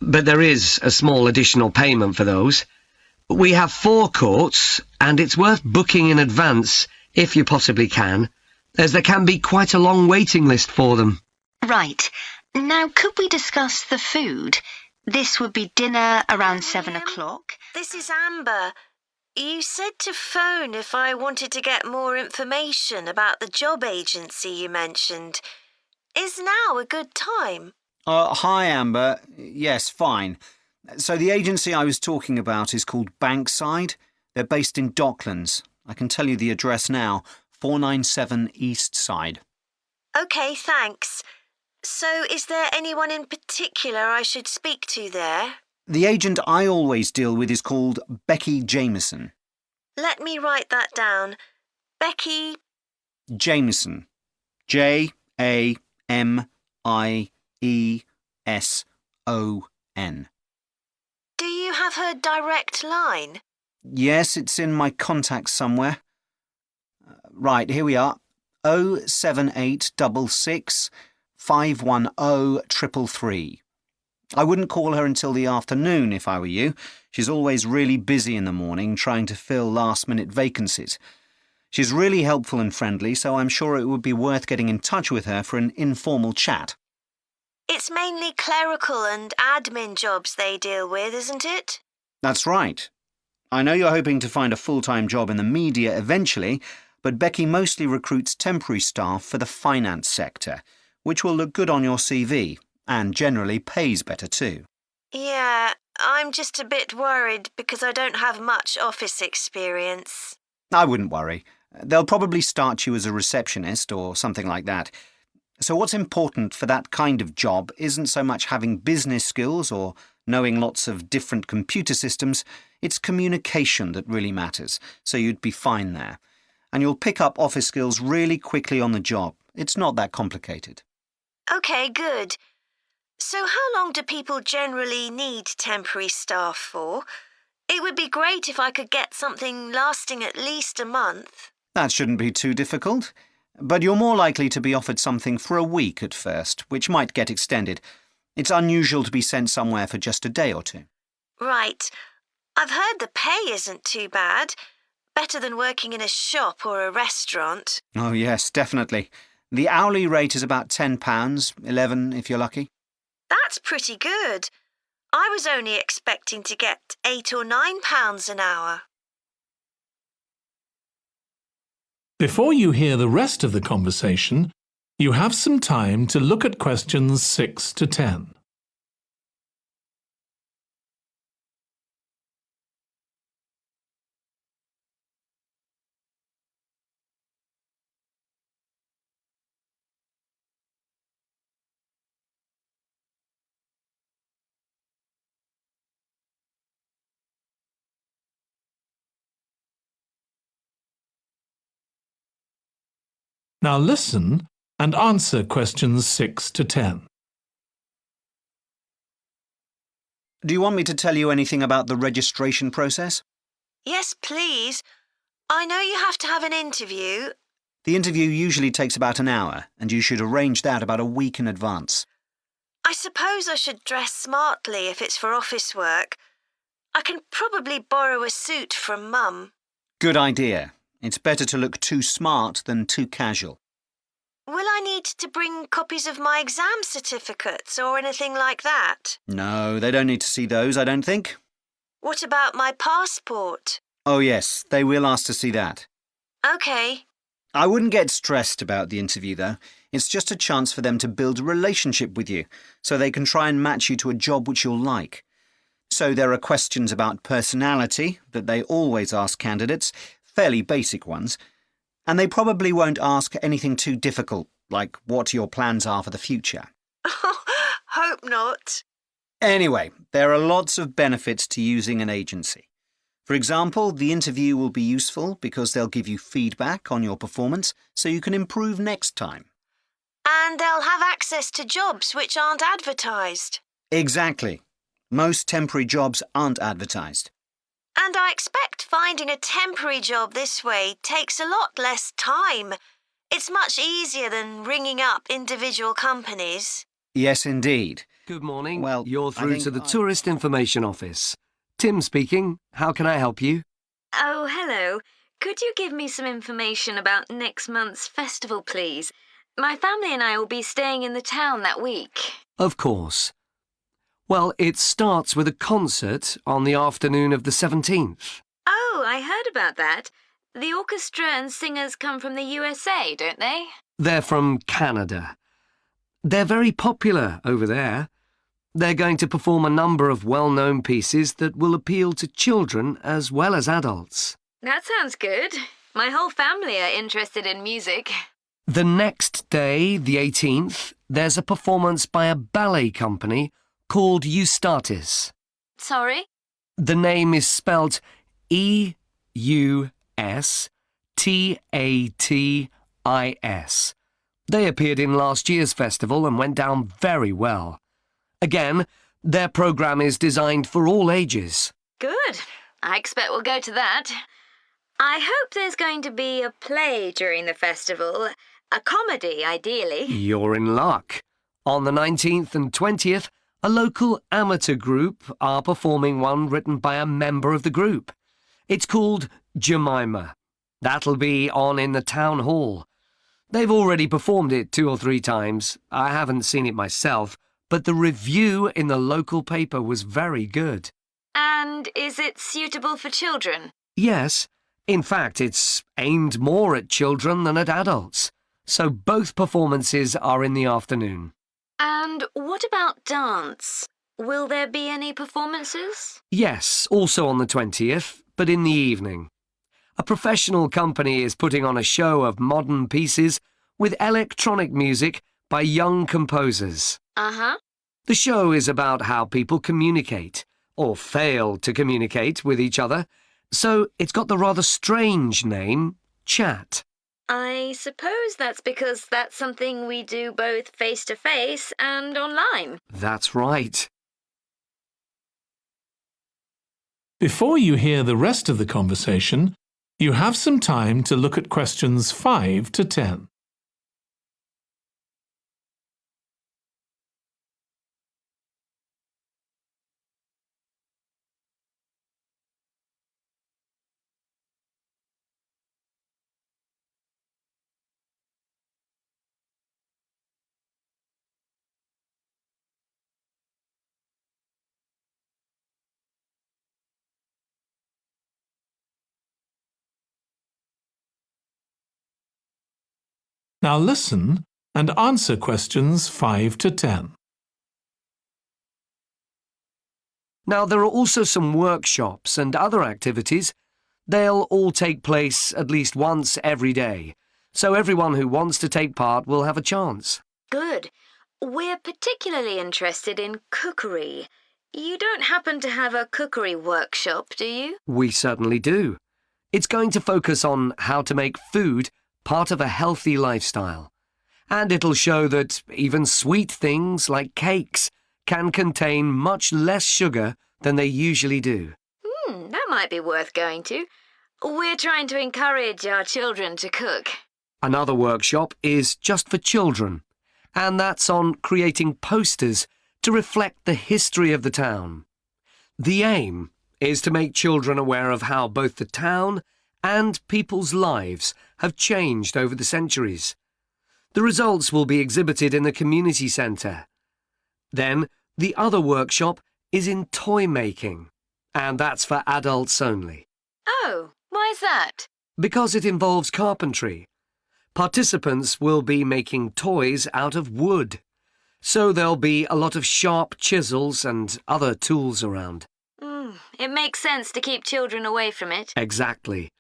but there is a small additional payment for those. We have 4 courts, and it's worth booking in advance if you possibly can, as there can be quite a long waiting list for them. Right. Now, could we discuss the food? This would be dinner around 7 o'clock. This is Amber. You said to phone if I wanted to get more information about the job agency you mentioned. Is now a good time? Hi, Amber. Yes, fine. So the agency I was talking about is called Bankside. They're based in Docklands. I can tell you the address now. 497 East Side. OK, thanks. So is there anyone in particular I should speak to there? The agent I always deal with is called Becky Jameson. Let me write that down. Becky... Jameson. Jameson. Do you have her direct line? Yes, it's in my contacts somewhere. Right, here we are. 07866 510 333. I wouldn't call her until the afternoon if I were you. She's always really busy in the morning trying to fill last-minute vacancies. She's really helpful and friendly, so I'm sure it would be worth getting in touch with her for an informal chat. It's mainly clerical and admin jobs they deal with, isn't it? That's right. I know you're hoping to find a full-time job in the media eventually, but Becky mostly recruits temporary staff for the finance sector, which will look good on your CV, and generally pays better too. Yeah, I'm just a bit worried because I don't have much office experience. I wouldn't worry. They'll probably start you as a receptionist or something like that. So what's important for that kind of job isn't so much having business skills or knowing lots of different computer systems, it's communication that really matters, so you'd be fine there. And you'll pick up office skills really quickly on the job. It's not that complicated. OK, good. So how long do people generally need temporary staff for? It would be great if I could get something lasting at least a month. That shouldn't be too difficult. But you're more likely to be offered something for a week at first, which might get extended. It's unusual to be sent somewhere for just a day or two. Right. I've heard the pay isn't too bad. Better than working in a shop or a restaurant. Oh, yes, definitely. The hourly rate is about £10, $11 if you're lucky. That's pretty good. I was only expecting to get £8 or £9 an hour. Before you hear the rest of the conversation, you have some time to look at questions 6 to 10. Now listen and answer questions 6 to 10. Do you want me to tell you anything about the registration process? Yes, please. I know you have to have an interview. The interview usually takes about an hour, and you should arrange that about a week in advance. I suppose I should dress smartly if it's for office work. I can probably borrow a suit from Mum. Good idea. It's better to look too smart than too casual. Will I need to bring copies of my exam certificates or anything like that? No, they don't need to see those, I don't think. What about my passport? Oh, yes, they will ask to see that. OK. I wouldn't get stressed about the interview, though. It's just a chance for them to build a relationship with you, so they can try and match you to a job which you'll like. So there are questions about personality that they always ask candidates, fairly basic ones, and they probably won't ask anything too difficult, like what your plans are for the future. Hope not. Anyway, there are lots of benefits to using an agency. For example, the interview will be useful because they'll give you feedback on your performance so you can improve next time. And they'll have access to jobs which aren't advertised. Exactly. Most temporary jobs aren't advertised. And I expect finding a temporary job this way takes a lot less time. It's much easier than ringing up individual companies. Yes, indeed. Good morning. Well, you're through to the Tourist Information Office. Tim speaking. How can I help you? Oh, hello. Could you give me some information about next month's festival, please? My family and I will be staying in the town that week. Of course. Well, it starts with a concert on the afternoon of the 17th. Oh, I heard about that. The orchestra and singers come from the USA, don't they? They're from Canada. They're very popular over there. They're going to perform a number of well-known pieces that will appeal to children as well as adults. That sounds good. My whole family are interested in music. The next day, the 18th, there's a performance by a ballet company called Eustatis. Sorry? The name is spelt E-U-S-T-A-T-I-S. They appeared in last year's festival and went down very well. Again, their programme is designed for all ages. Good. I expect we'll go to that. I hope there's going to be a play during the festival. A comedy, ideally. You're in luck. On the 19th and 20th, a local amateur group are performing one written by a member of the group. It's called Jemima. That'll be on in the town hall. They've already performed it 2 or 3 times. I haven't seen it myself, but the review in the local paper was very good. And is it suitable for children? Yes. In fact, it's aimed more at children than at adults. So both performances are in the afternoon. And what about dance? Will there be any performances? Yes, also on the 20th, but in the evening. A professional company is putting on a show of modern pieces with electronic music by young composers. Uh-huh. The show is about how people communicate, or fail to communicate with each other, so it's got the rather strange name, Chat. I suppose that's because that's something we do both face-to-face and online. That's right. Before you hear the rest of the conversation, you have some time to look at questions 5 to 10. Now listen and answer questions 5 to 10. Now, there are also some workshops and other activities. They'll all take place at least once every day, so everyone who wants to take part will have a chance. Good. We're particularly interested in cookery. You don't happen to have a cookery workshop, do you? We certainly do. It's going to focus on how to make food part of a healthy lifestyle. And it'll show that even sweet things like cakes can contain much less sugar than they usually do. That might be worth going to. We're trying to encourage our children to cook. Another workshop is just for children, and that's on creating posters to reflect the history of the town. The aim is to make children aware of how both the town and people's lives have changed over the centuries. The results will be exhibited in the community centre. Then, the other workshop is in toy making, and that's for adults only. Oh, why's that? Because it involves carpentry. Participants will be making toys out of wood, so there'll be a lot of sharp chisels and other tools around. It makes sense to keep children away from it. Exactly.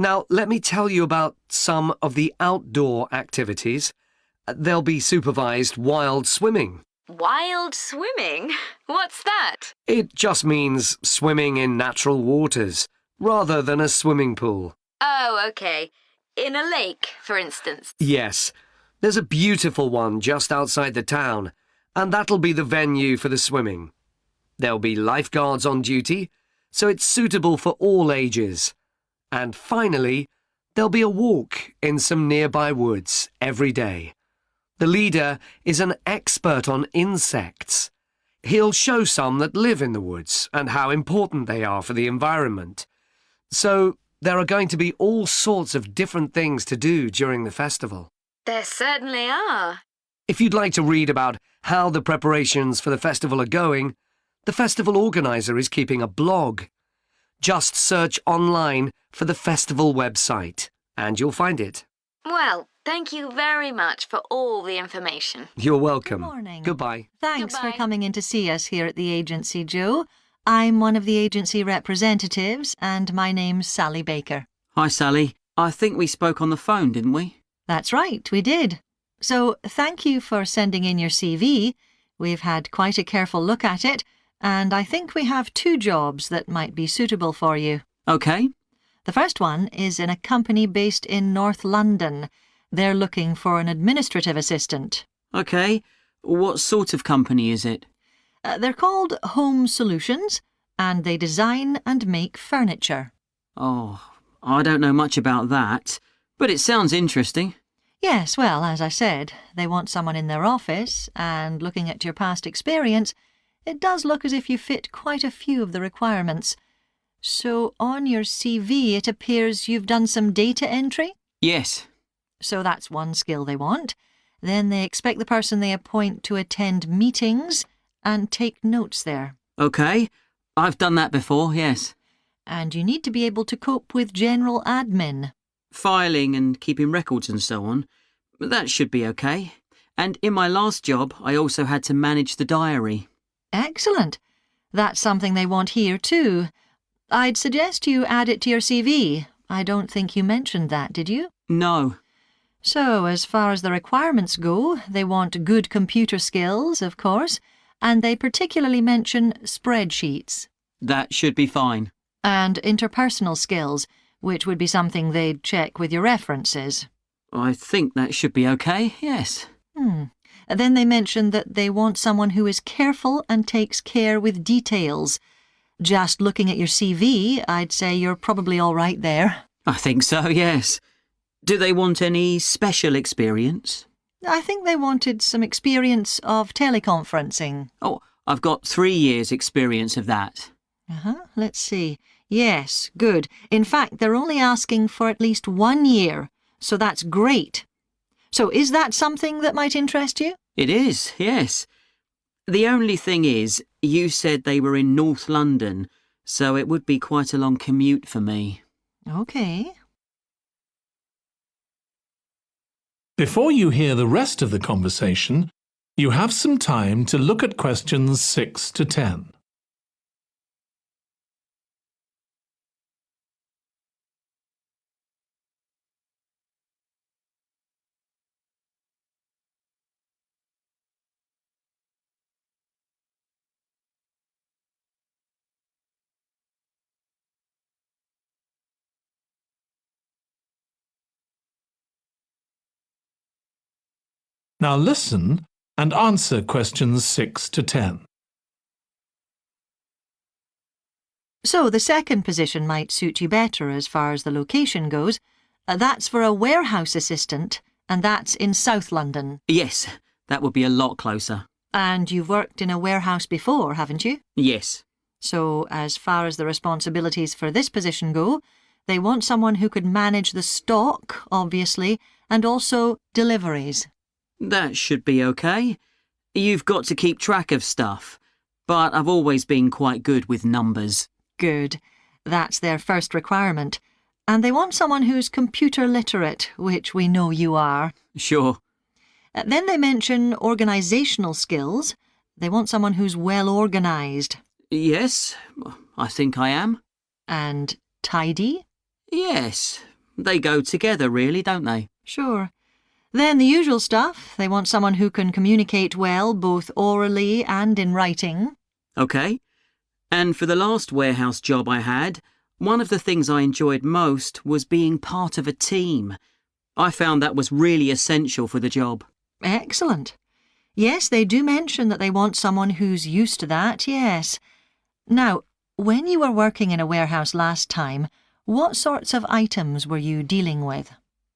Now, let me tell you about some of the outdoor activities. There'll be supervised wild swimming. Wild swimming? What's that? It just means swimming in natural waters, rather than a swimming pool. Oh, OK. In a lake, for instance. Yes. There's a beautiful one just outside the town, and that'll be the venue for the swimming. There'll be lifeguards on duty, so it's suitable for all ages. And finally, there'll be a walk in some nearby woods every day. The leader is an expert on insects. He'll show some that live in the woods and how important they are for the environment. So there are going to be all sorts of different things to do during the festival. There certainly are. If you'd like to read about how the preparations for the festival are going, the festival organiser is keeping a blog. Just search online for the festival website, and you'll find it. Well, thank you very much for all the information. You're welcome. Good morning. Goodbye. Thanks Goodbye. for coming in to see us here at the agency, Joe. I'm one of the agency representatives, and my name's Sally Baker. Hi, Sally. I think we spoke on the phone, didn't we? That's right, we did. So thank you for sending in your CV. We've had quite a careful look at it, and I think we have 2 jobs that might be suitable for you. OK. The first one is in a company based in North London. They're looking for an administrative assistant. OK. What sort of company is it? They're called Home Solutions, and they design and make furniture. Oh, I don't know much about that, but it sounds interesting. Yes, well, as I said, they want someone in their office, and looking at your past experience, it does look as if you fit quite a few of the requirements. So on your CV it appears you've done some data entry? Yes. So that's one skill they want. Then they expect the person they appoint to attend meetings and take notes there. OK. I've done that before, yes. And you need to be able to cope with general admin. Filing and keeping records and so on. That should be OK. And in my last job, I also had to manage the diary. Excellent. That's something they want here too. I'd suggest you add it to your CV. I don't think you mentioned that, did you? No. So, as far as the requirements go, they want good computer skills, of course, and they particularly mention spreadsheets. That should be fine. And interpersonal skills, which would be something they'd check with your references. I think that should be OK, yes. Then they mention that they want someone who is careful and takes care with details. Just looking at your CV, I'd say you're probably all right there. I think so, yes. Do they want any special experience? I think they wanted some experience of teleconferencing. Oh, I've got 3 years' experience of that. Let's see. Yes, good. In fact, they're only asking for at least 1 year, so that's great. So is that something that might interest you? It is, yes. The only thing is, you said they were in North London, so it would be quite a long commute for me. OK. Before you hear the rest of the conversation, you have some time to look at questions 6 to 10. Now listen and answer questions 6 to 10. So the second position might suit you better as far as the location goes. That's for a warehouse assistant, and that's in South London. Yes, that would be a lot closer. And you've worked in a warehouse before, haven't you? Yes. So as far as the responsibilities for this position go, they want someone who could manage the stock, obviously, and also deliveries. That should be OK. You've got to keep track of stuff, but I've always been quite good with numbers. Good. That's their first requirement. And they want someone who's computer literate, which we know you are. Sure. Then they mention organisational skills. They want someone who's well organised. Yes, I think I am. And tidy? Yes. They go together, really, don't they? Sure. Then the usual stuff. They want someone who can communicate well, both orally and in writing. OK. And for the last warehouse job I had, one of the things I enjoyed most was being part of a team. I found that was really essential for the job. Excellent. Yes, they do mention that they want someone who's used to that, yes. Now, when you were working in a warehouse last time, what sorts of items were you dealing with?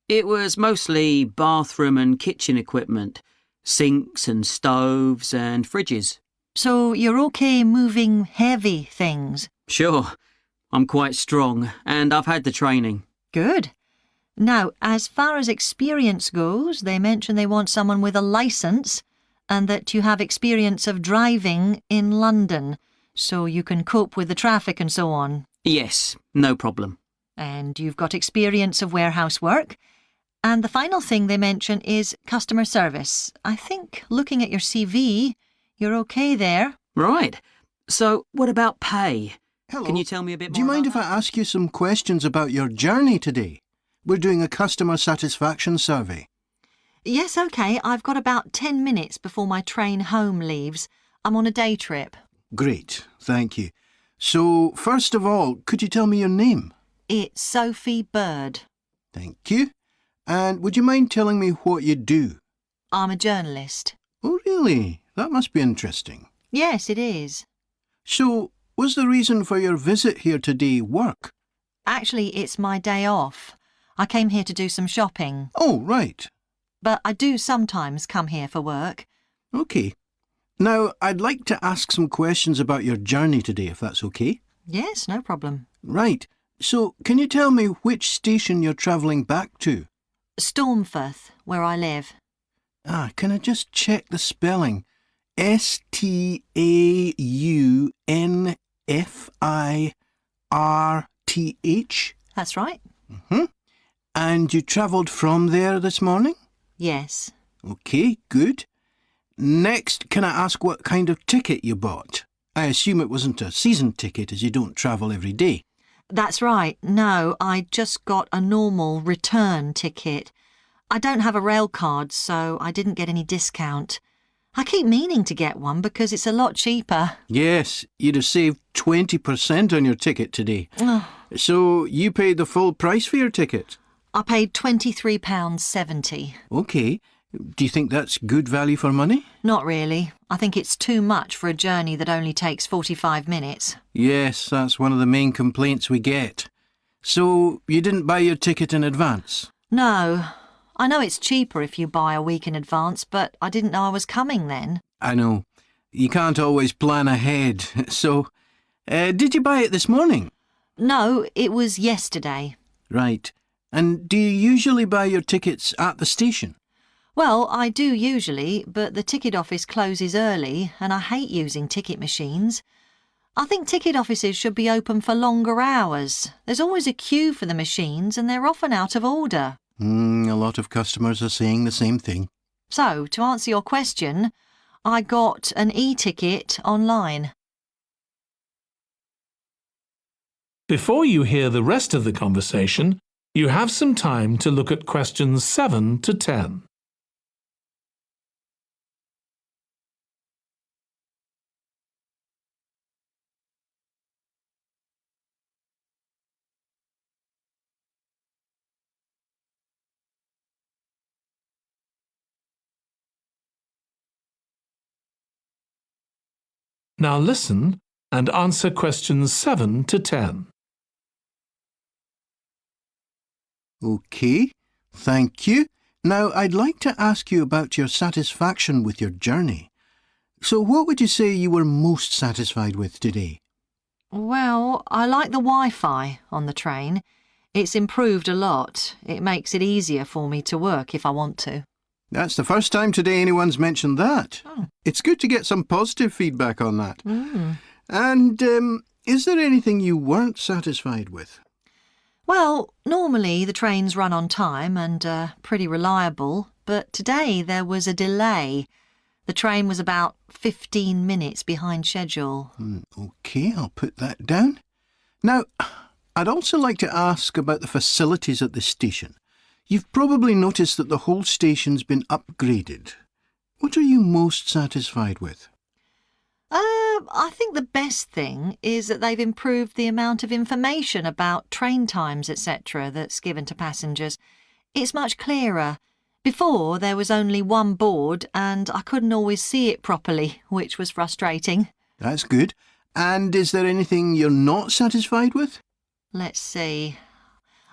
It was mostly bathroom and kitchen equipment, sinks and stoves and fridges. So you're OK moving heavy things? Sure. I'm quite strong and I've had the training. Good. Now, as far as experience goes, they mention they want someone with a licence and that you have experience of driving in London, so you can cope with the traffic and so on. Yes, no problem. And you've got experience of warehouse work. And the final thing they mention is customer service. I think, looking at your CV, you're OK there. Right. So, what about pay? Hello. Can you tell me a bit more? Do you mind if I ask you some questions about your journey today? We're doing a customer satisfaction survey. Yes, OK. I've got about 10 minutes before my train home leaves. I'm on a day trip. Great, thank you. So, first of all, could you tell me your name? It's Sophie Bird. Thank you. And would you mind telling me what you do? I'm a journalist. Oh, really? That must be interesting. Yes, it is. So, was the reason for your visit here today work? Actually, it's my day off. I came here to do some shopping. Oh, right. But I do sometimes come here for work. OK. Now, I'd like to ask some questions about your journey today, if that's OK. Yes, no problem. Right. So, can you tell me which station you're travelling back to? Stormforth, where I live. Can I just check the spelling? Staunfirth? That's right. Mm-hmm. And you travelled from there this morning? Yes. OK, good. Next, can I ask what kind of ticket you bought? I assume it wasn't a season ticket as you don't travel every day. That's right. No, I just got a normal return ticket. I don't have a rail card, so I didn't get any discount. I keep meaning to get one because it's a lot cheaper. Yes, you'd have saved 20% on your ticket today. So you paid the full price for your ticket? I paid £23.70. OK. Do you think that's good value for money? Not really. I think it's too much for a journey that only takes 45 minutes. Yes, that's one of the main complaints we get. So you didn't buy your ticket in advance? No. I know it's cheaper if you buy a week in advance, but I didn't know I was coming then. I know. You can't always plan ahead. So, did you buy it this morning? No, it was yesterday. Right. And do you usually buy your tickets at the station? Well, I do usually, but the ticket office closes early and I hate using ticket machines. I think ticket offices should be open for longer hours. There's always a queue for the machines and they're often out of order. A lot of customers are saying the same thing. So, to answer your question, I got an e-ticket online. Before you hear the rest of the conversation, you have some time to look at questions 7 to 10. Now listen and answer questions 7 to 10. OK, thank you. Now I'd like to ask you about your satisfaction with your journey. So what would you say you were most satisfied with today? Well, I like the Wi-Fi on the train. It's improved a lot. It makes it easier for me to work if I want to. That's the first time today anyone's mentioned that. It's good to get some positive feedback on that. And is there anything you weren't satisfied with? Well, normally the trains run on time and are pretty reliable, but today there was a delay. The train was about 15 minutes behind schedule. OK, I'll put that down. Now, I'd also like to ask about the facilities at the station. You've probably noticed that the whole station's been upgraded. What are you most satisfied with? I think the best thing is that they've improved the amount of information about train times, etc. that's given to passengers. It's much clearer. Before, there was only one board and I couldn't always see it properly, which was frustrating. That's good. And is there anything you're not satisfied with? Let's see.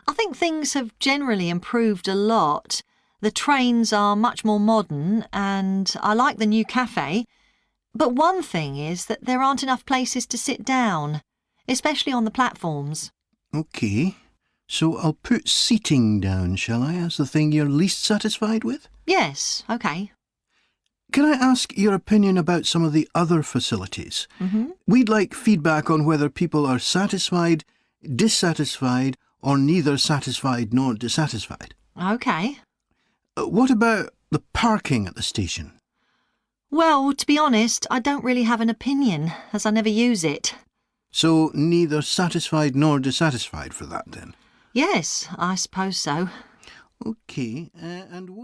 I think things have generally improved a lot. The trains are much more modern and I like the new cafe. But one thing is that there aren't enough places to sit down, especially on the platforms. OK. So I'll put seating down, shall I, as the thing you're least satisfied with? Yes, OK. Can I ask your opinion about some of the other facilities? We'd like feedback on whether people are satisfied, dissatisfied, or neither satisfied nor dissatisfied. OK. What about the parking at the station? Well, to be honest, I don't really have an opinion, as I never use it. So neither satisfied nor dissatisfied for that, then? Yes, I suppose so. OK, and what...